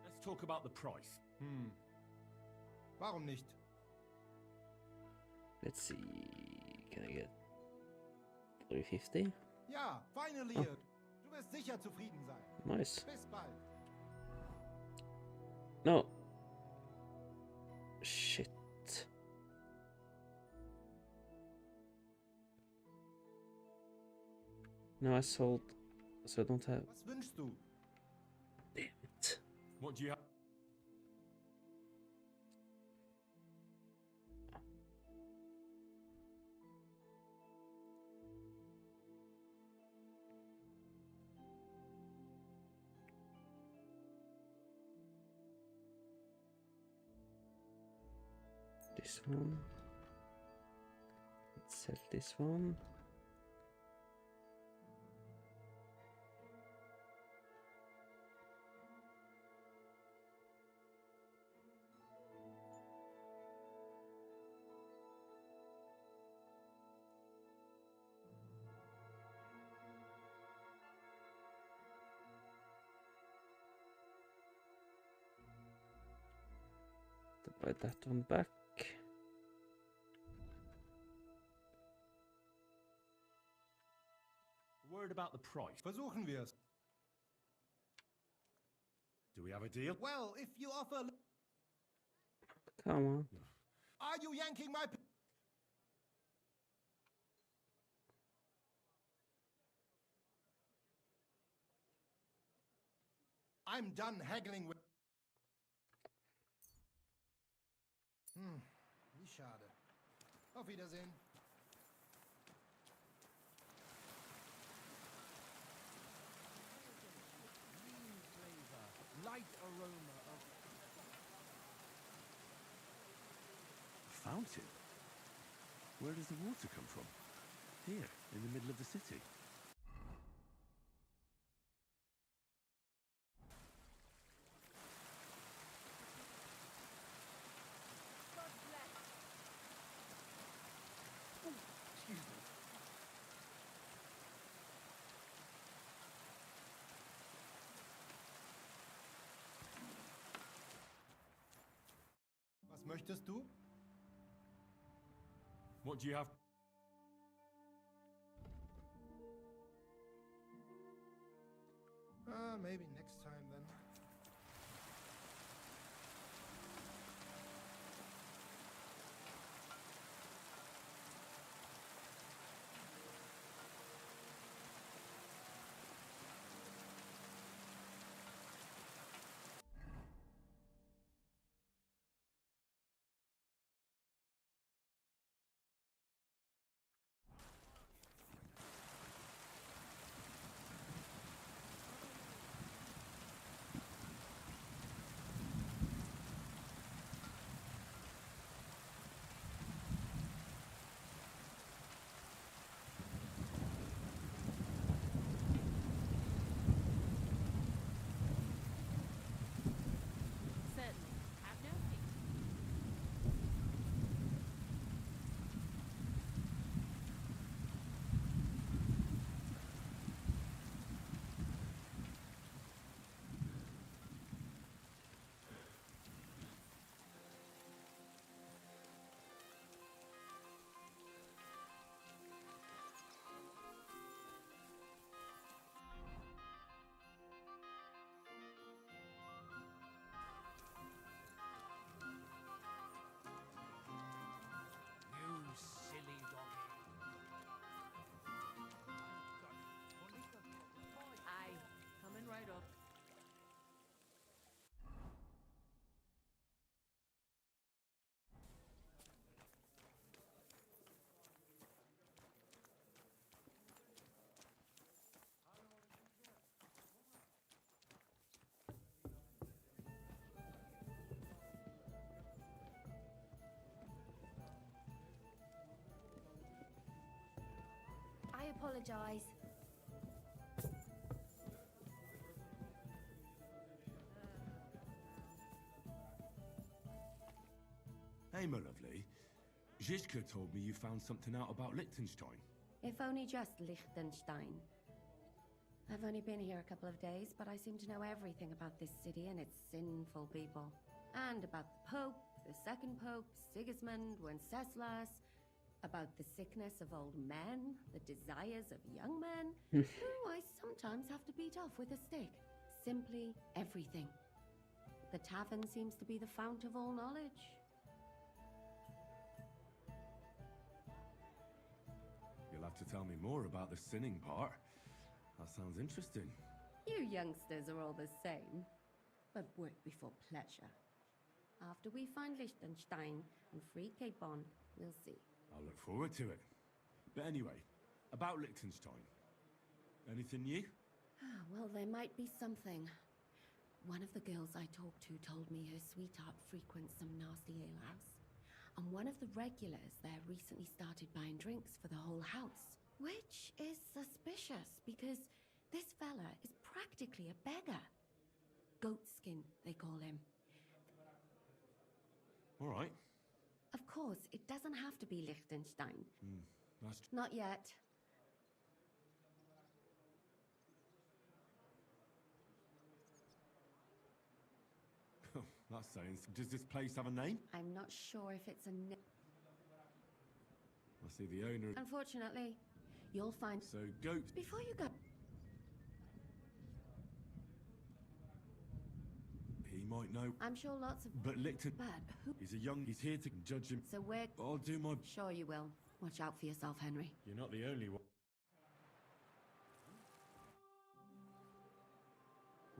Let's talk about the price. Warum nicht? Let's see. Can I get 350? Ja, finally. Oh. Du wirst sicher zufrieden sein. Nice. Bis bald. No. Shit. No, I sold, so I don't have. Was wünschst du? Damn it. What do you have? This one. Let's sell this one. To buy that one back. Word about the price. Versuchen wir es. Do we have a deal? Well, if you offer... Come on. Are you yanking my... I'm done haggling with... Wie schade. Auf Wiedersehen. Light aroma of... A fountain? Where does the water come from? Here, in the middle of the city. Was möchtest du? What do you have? Maybe next time then. apologize. Hey, my lovely. Zizka told me you found something out about Liechtenstein. If only just Liechtenstein. I've only been here a couple of days, but I seem to know everything about this city and its sinful people. And about the Pope, the second Pope, Sigismund, Wenceslas, about the sickness of old men, the desires of young men, who I sometimes have to beat off with a stick. Simply everything. The tavern seems to be the fount of all knowledge. You'll have to tell me more about the sinning part. That sounds interesting. You youngsters are all the same. But work before pleasure. After we find Liechtenstein and free Cape On, we'll see. I'll look forward to it. But anyway, about Liechtenstein. Anything new? Well, there might be something. One of the girls I talked to told me her sweetheart frequents some nasty alehouse. And one of the regulars there recently started buying drinks for the whole house. Which is suspicious, because this fella is practically a beggar. Goatskin, they call him. All right. Of course, it doesn't have to be Liechtenstein. That's... Not yet. That's saying... Does this place have a name? I'm not sure if it's a I see the owner... Unfortunately, you'll find... So, goats... Before you go... He might know... I'm sure lots of... But Lichten... But who... He's a young... He's here to judge him. So we're... I'll do my... Sure you will. Watch out for yourself, Henry. You're not the only one.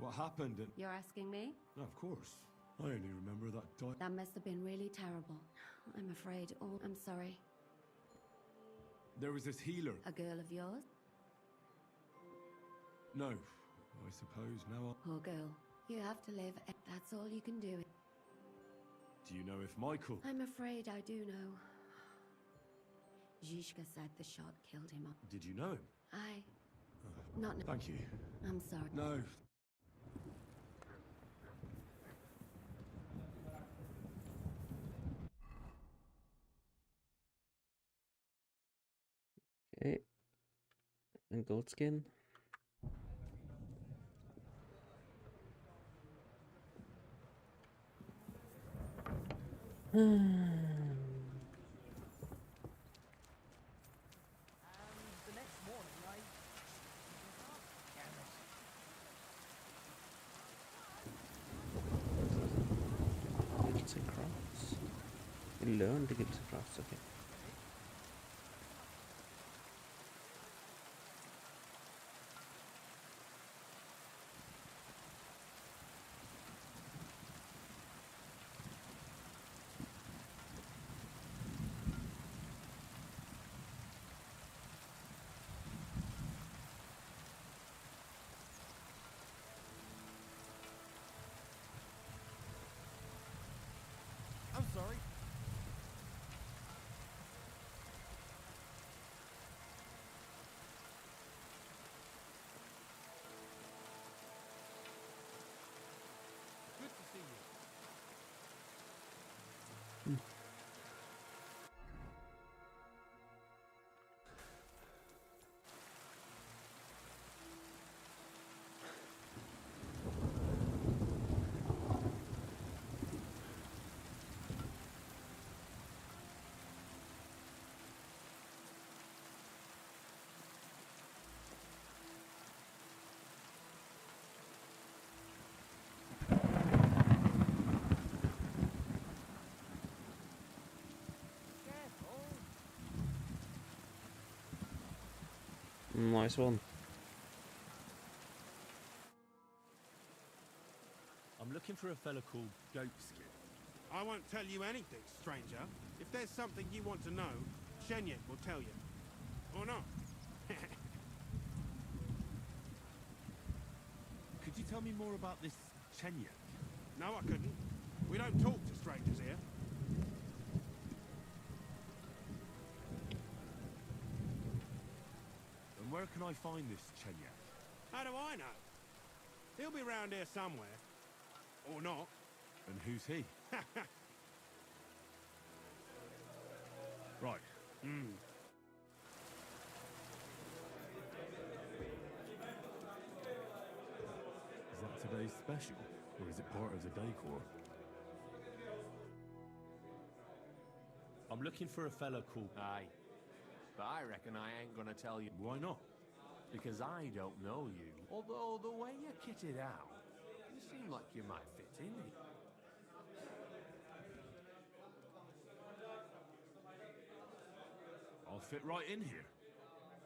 What happened and... You're asking me? No, of course. I only remember that That must have been really terrible. I'm afraid all... I'm sorry. There was this healer. A girl of yours? No. I suppose now Poor girl. You have to live. That's all you can do. Do you know if Michael... I'm afraid I do know. Zizka said the shot killed him. Did you know him? Not... Thank you. I'm sorry. No. Okay. And goatskin. The next morning, Gifts and crafts. We learn the gifts and crafts, okay. I'm sorry. Good to see you. Nice one. I'm looking for a fella called Goatskin. I won't tell you anything, stranger. If there's something you want to know, Shenyek will tell you. Or not. Could you tell me more about this Chenyek? No, I couldn't. We don't talk to strangers here. where can I find this Chenyet? How do I know? He'll be round here somewhere. Or not. And who's he? Right. Is that today's special? Or is it part of the decor? I'm looking for a fella called... Aye. But I reckon I ain't gonna tell you. Why not? Because I don't know you. Although the way you're kitted out, you seem like you might fit in. I'll fit right in here.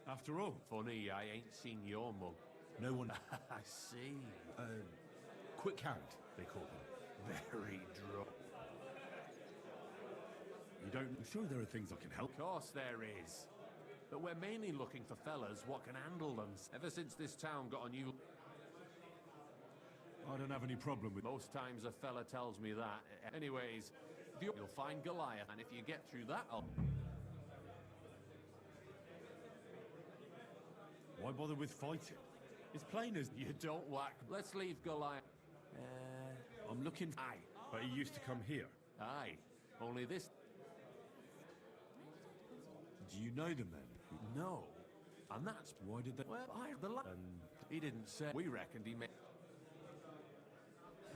After all. Funny, I ain't seen your mug. No one... I see. Quick hand, they call him. Very drunk. You don't... I'm sure there are things I can help. Of course there is. But we're mainly looking for fellas what can handle them. Ever since this town got a new... I don't have any problem with... Most times a fella tells me that. Anyways, you'll find Goliath, and if you get through that... Why bother with fighting? It's plain as... You don't whack. Let's leave Goliath. I'm looking... Aye. But he used to come here. Aye. Only this... Do you know them then? No. And that's... Why did they... Well, he didn't say... We reckoned he made...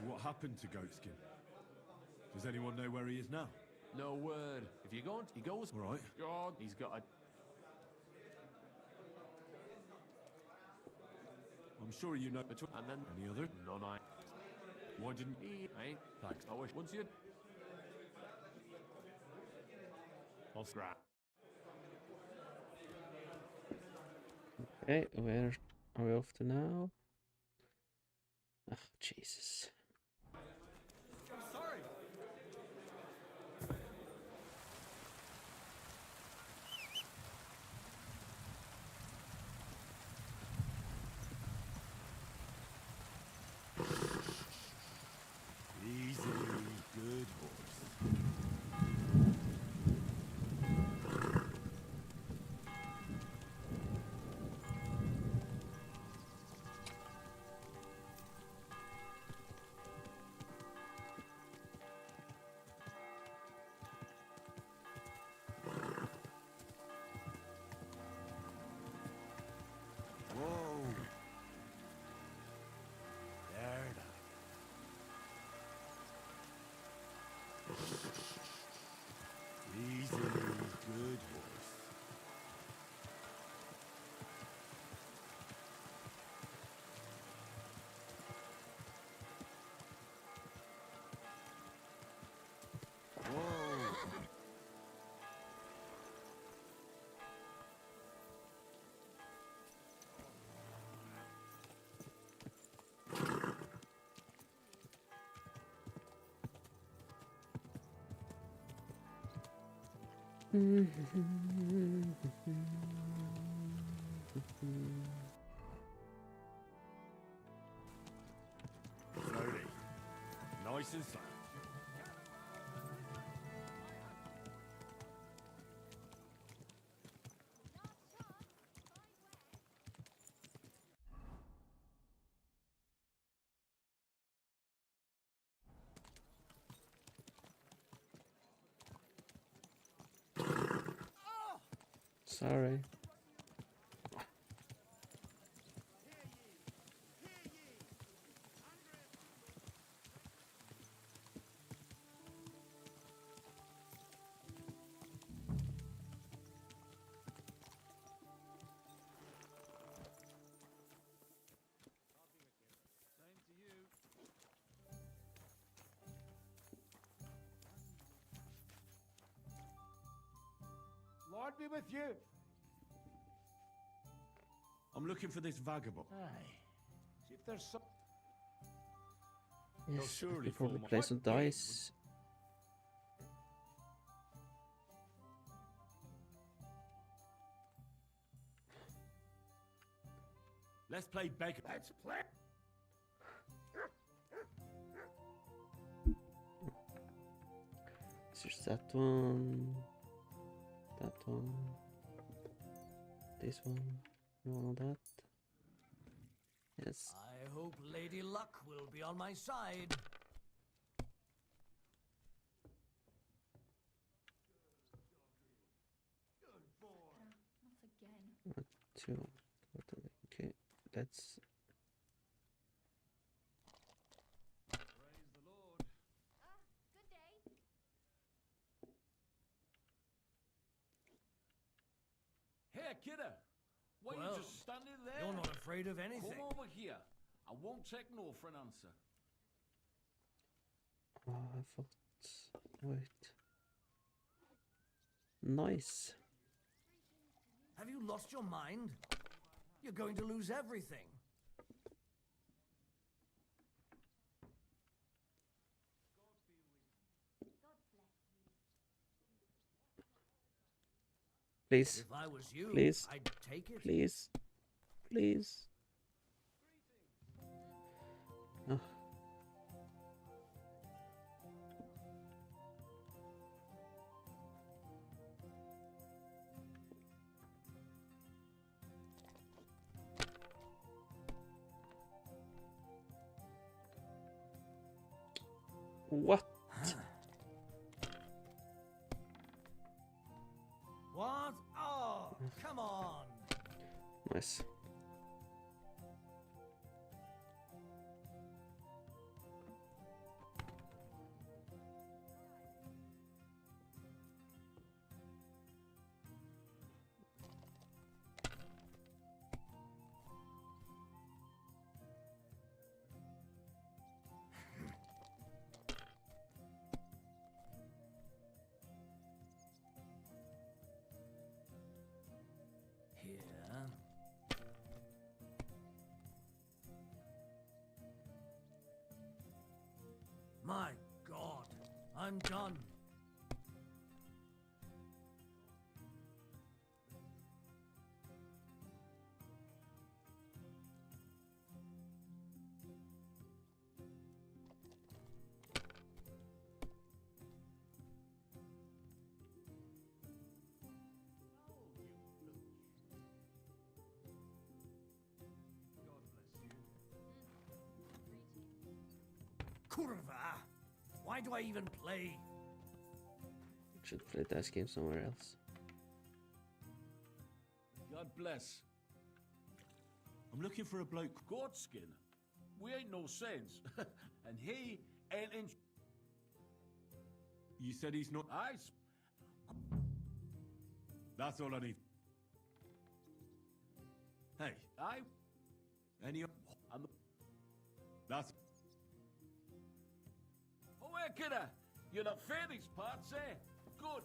What happened to Goatskin? Does anyone know where he is now? No word. If you go... He goes... All right. God, he's got a... I'm sure you know... And then... Any other? None I... Why didn't... Aye. Thanks. I wish once you'd... I'll scrap. Okay, where are we off to now? Oh, Jesus. Sorry. Easy, good horse. Whoa. There now. Easy, good horse. Whoa. Slowly. Nice and slow. Sorry. Lord be with you. I'm looking for this vagabond. Aye. See if there's some... Yes, surely before we fall play my- some dice. Let's play beggar. Let's play. There's that one. That one. This one. all that. Yes. I hope Lady Luck will be on my side. Not again. Not too. Okay, that's. Praise the Lord. Good day. Hey, kidder! Why Well, you just standing there? You're not afraid of anything. Come over here. I won't take no for an answer. Oh, I thought. Wait. Nice. Have you lost your mind? You're going to lose everything. Please. If I was you, Please. I'd take it. Please. Please. Oh. What? What? Oh, come on. Nice. Here. My God, I'm done. Kurva! Why do I even play? Should play this game somewhere else. God bless. I'm looking for a bloke. Goatskin. We ain't no saints. And he ain't in... You said he's not. That's all I need. Hey, any? That's. Oh, hey, kidder. You're not fair these parts, eh? Good.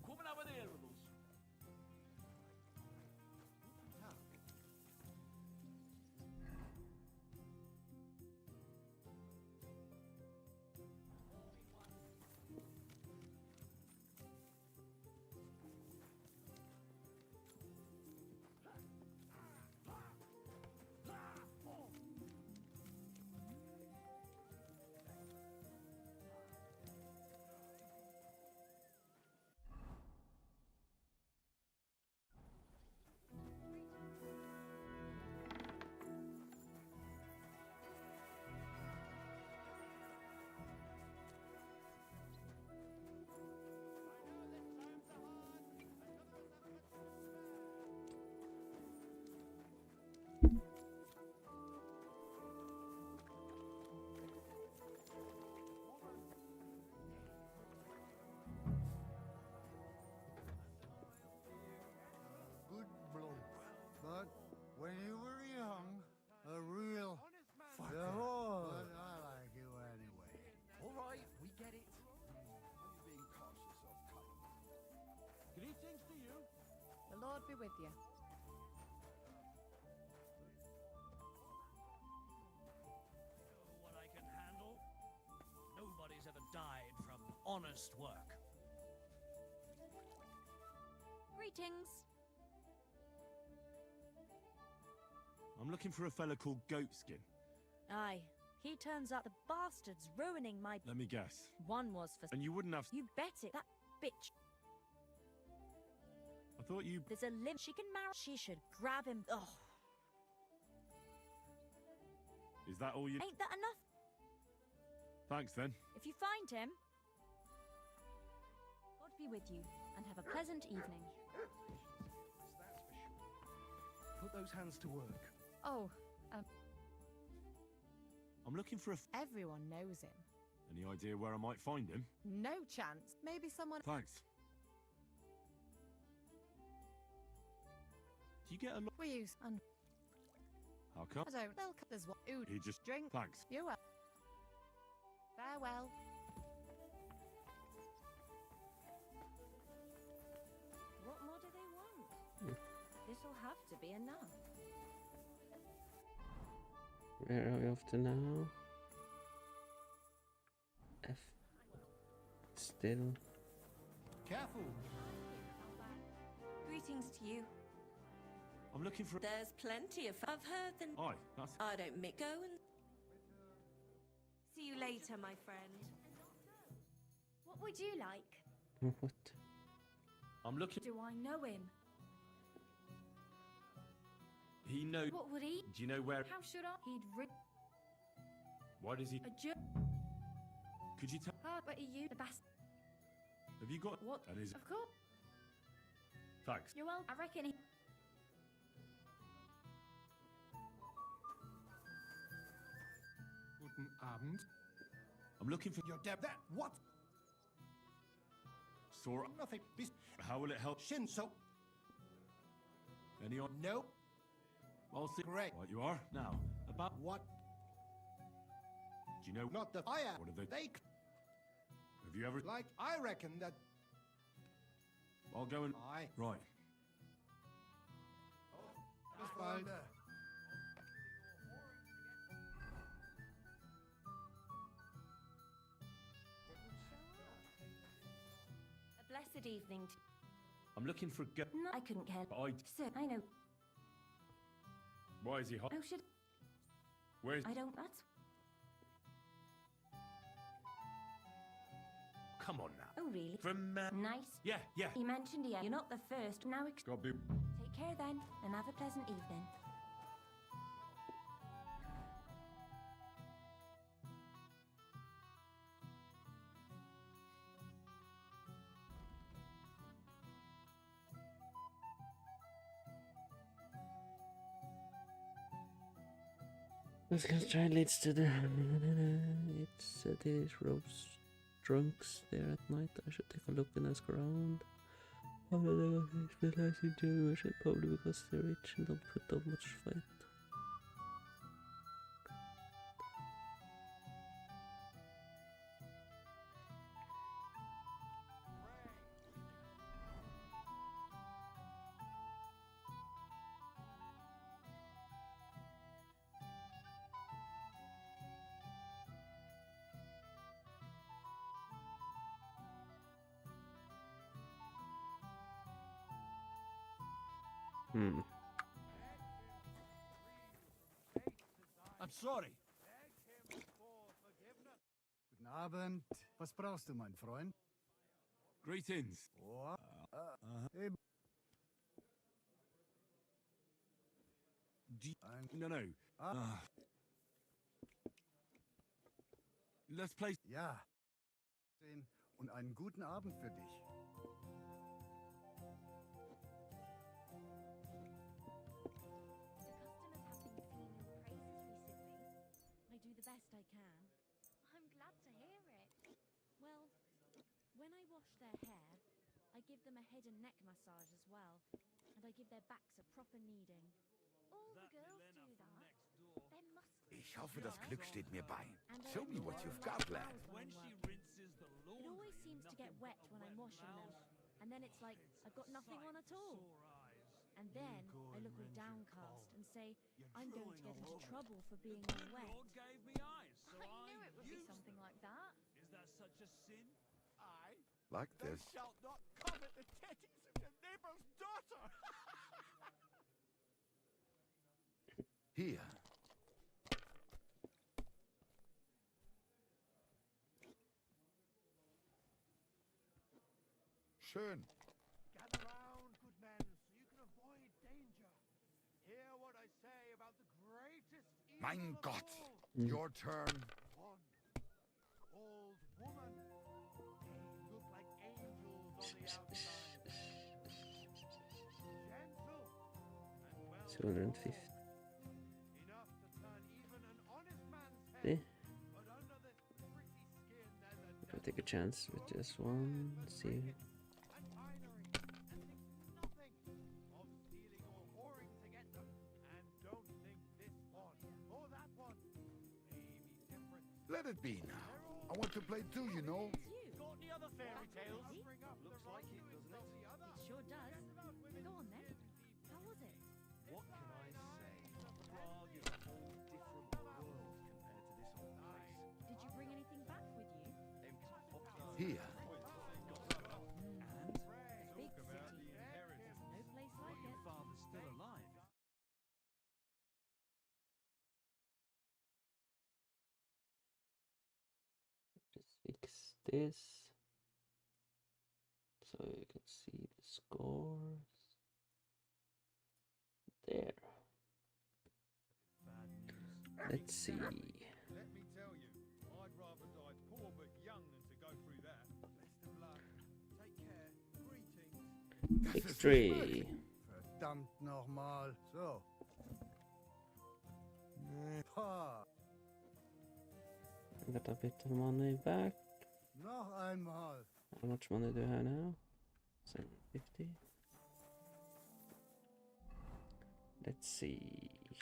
Come and have an air with us. Good bloke. But when you were young, a real fucker. Oh, but I like you anyway. All right, we get it. Being cautious of cutting. Greetings to you. The Lord be with you. What I can handle. Nobody's ever died from honest work. Greetings. I'm looking for a fella called Goatskin. Aye. He turns out the bastard's ruining my... Let me guess. One was for... And you wouldn't have. You bet it. That bitch. I thought you... There's a limp. She can marry. She should grab him. Oh, Is that all you... ain't that enough? Thanks, then. If you find him, God be with you, and have a pleasant evening. Put those hands to work. Oh, I'm looking for a... everyone knows him. Any idea where I might find him? No chance. Maybe someone... Thanks. Do you get a lot... We use... and How come? I don't... They'll... There's what... Ooh, He just... drink. Thanks. You well. Farewell. What more do they want? This'll have to be enough. Where are we off to now? F. Still. Careful. Greetings to you. I'm looking for... There's plenty of... I've heard the... Aye, that's... I don't go and... See you later, my friend. What would you like? What? I'm looking... Do I know him? He knows... What would he? Do you know where... How should I? He'd rip Why does he... a jerk. Could you tell... But he used the bastard. Have you got... What? And is... Of course. Thanks. You're well. I reckon he... Guten Abend. I'm looking for... You're dead. That what? Sora... Nothing. This How will it help? Shinso. Any on... No. I'll see... Great. Right, you are. Now, about... What? Do you know... Not the fire. What are they... They Have you ever... like. I reckon that. I'll go and... Aye. Right. Bis bald. A blessed evening. I'm looking for... No, I couldn't care. But Sir, I know. Why is he hot? Oh, should... Where's... I don't... That's... Come on now. Oh, really? From... Nice. Yeah. He mentioned he... You're not the first. Now... God be... Take care then, and have a pleasant evening. This guy leads to the... It's these roast drunks there at night. I should take a look and ask around. Probably they specialize in generation, probably because they're rich and don't put up much fight. I'm sorry. Guten Abend. Was brauchst du, mein Freund? Greetings. Hey, No. Let's play... Ja. Und einen guten Abend für dich. I do the best I can. I'm glad to hear it. Well, when I wash their hair, I give them a head and neck massage as well, and I give their backs a proper kneading. All the girls do that. There must be... Ich hoffe, das Glück steht mir bei. And I Show me what you've got, lad. When she rinses the It laundry, always seems to get wet when I'm washing them, and then it's like I've got nothing on at all. And then I look all downcast and say, I'm going to get into trouble for being all wet. God gave me eyes, so I knew it would be something like that. Is that such a sin? Aye. Like Thou this. shalt not covet the titties of your neighbor's daughter. Hier. Schön. Gather round, good men. Mein Gott! Your turn. Old woman. They look like angels on the outside. Gentle and well 250. enough to turn even an honest man's Eh? head. But under this pretty skin there's a I'll take a chance with this one. See. and finery, and think nothing of stealing or whoring to get them. And don't think this one or that one may be different. Let it be now. I want to play too, you know. Got any other fairy tales? Looks like it, doesn't it? It sure does. Go on then. How was it? What can I say? Prague is a whole different world compared to this old place. Did you bring anything back with you? Empty boxes. Here. Big city. There's no place like it. Father's still alive. Just fix this so you can see the scores there. Let's see. Let me tell you, I'd rather die poor but young than to go through that. Best of luck. Take care. Greetings. Victory. Verdammt nochmal. So. Ha. I got a bit of money back. Noch einmal. How much money do I have now? 750. Let's see.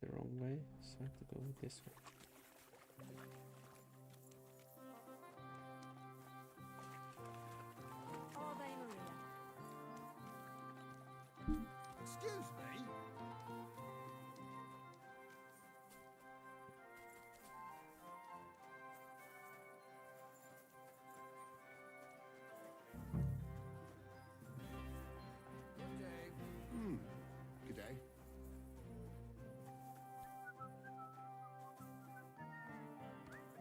The wrong way, so I have to go this way. Ave Maria. Excuse me. Good day. Good day.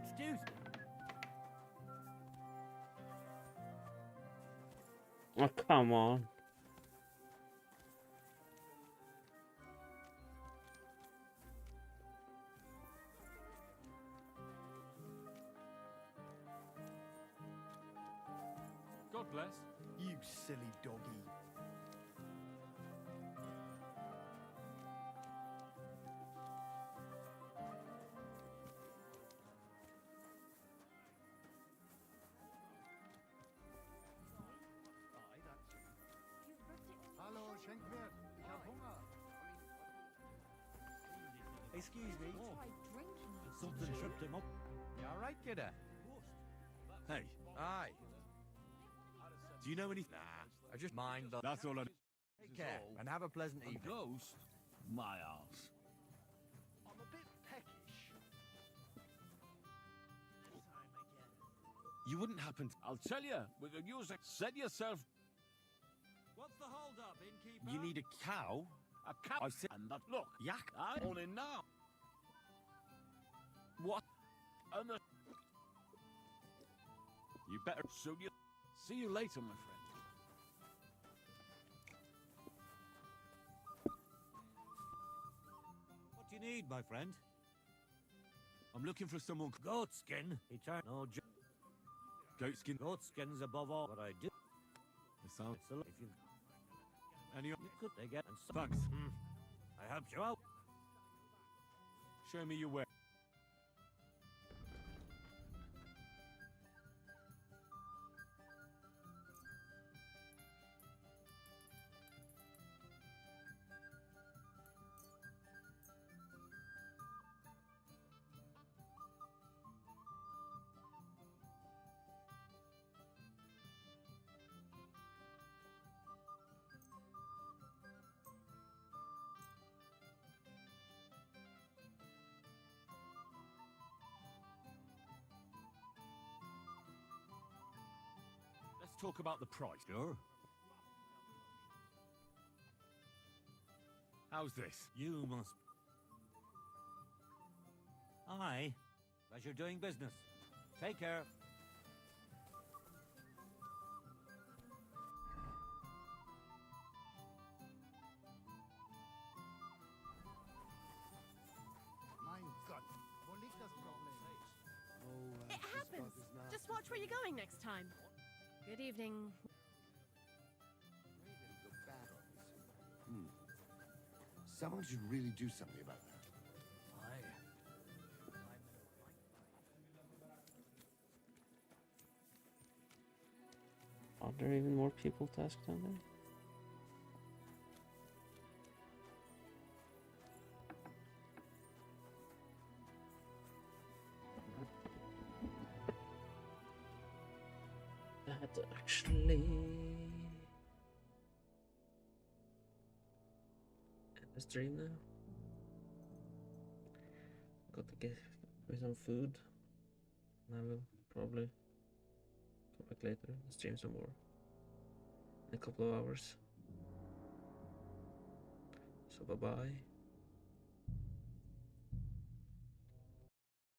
Excuse me. Oh, come on. God bless. You silly doggy. Hallo, schenk mir. Ich hab Hunger. Excuse me. Try drinking it. Something tripped him up. You alright, kidder? Hey, Aye. do you know any? I just mind the... That's all I. Take care, and have a pleasant evening. Ghost? My arse. I'm a bit peckish. You wouldn't happen to. I'll tell you, we could use it. Set yourself. What's the hold up, innkeeper? You need a cow. A cow. I said, And that look. yak. I'm on in now. What? And the. You better. Soon you. See you later, my friend. What do you need, my friend? I'm looking for someone. Goatskin. He turned no joke. Goatskin. Goatskin's above all what I do. It sounds. It's a if you. Any? You could they get and so. Thanks. I helped you out. Show me your way. Let's talk about the price. Sure. How's this? You must. Aye. Pleasure doing business. Take care. Watch where you're going next time. Good evening. Someone should really do something about that. Are there even more people to ask down there? That actually end the stream now. Got to get me some food, and I will probably come back later and stream some more in a couple of hours. So bye bye.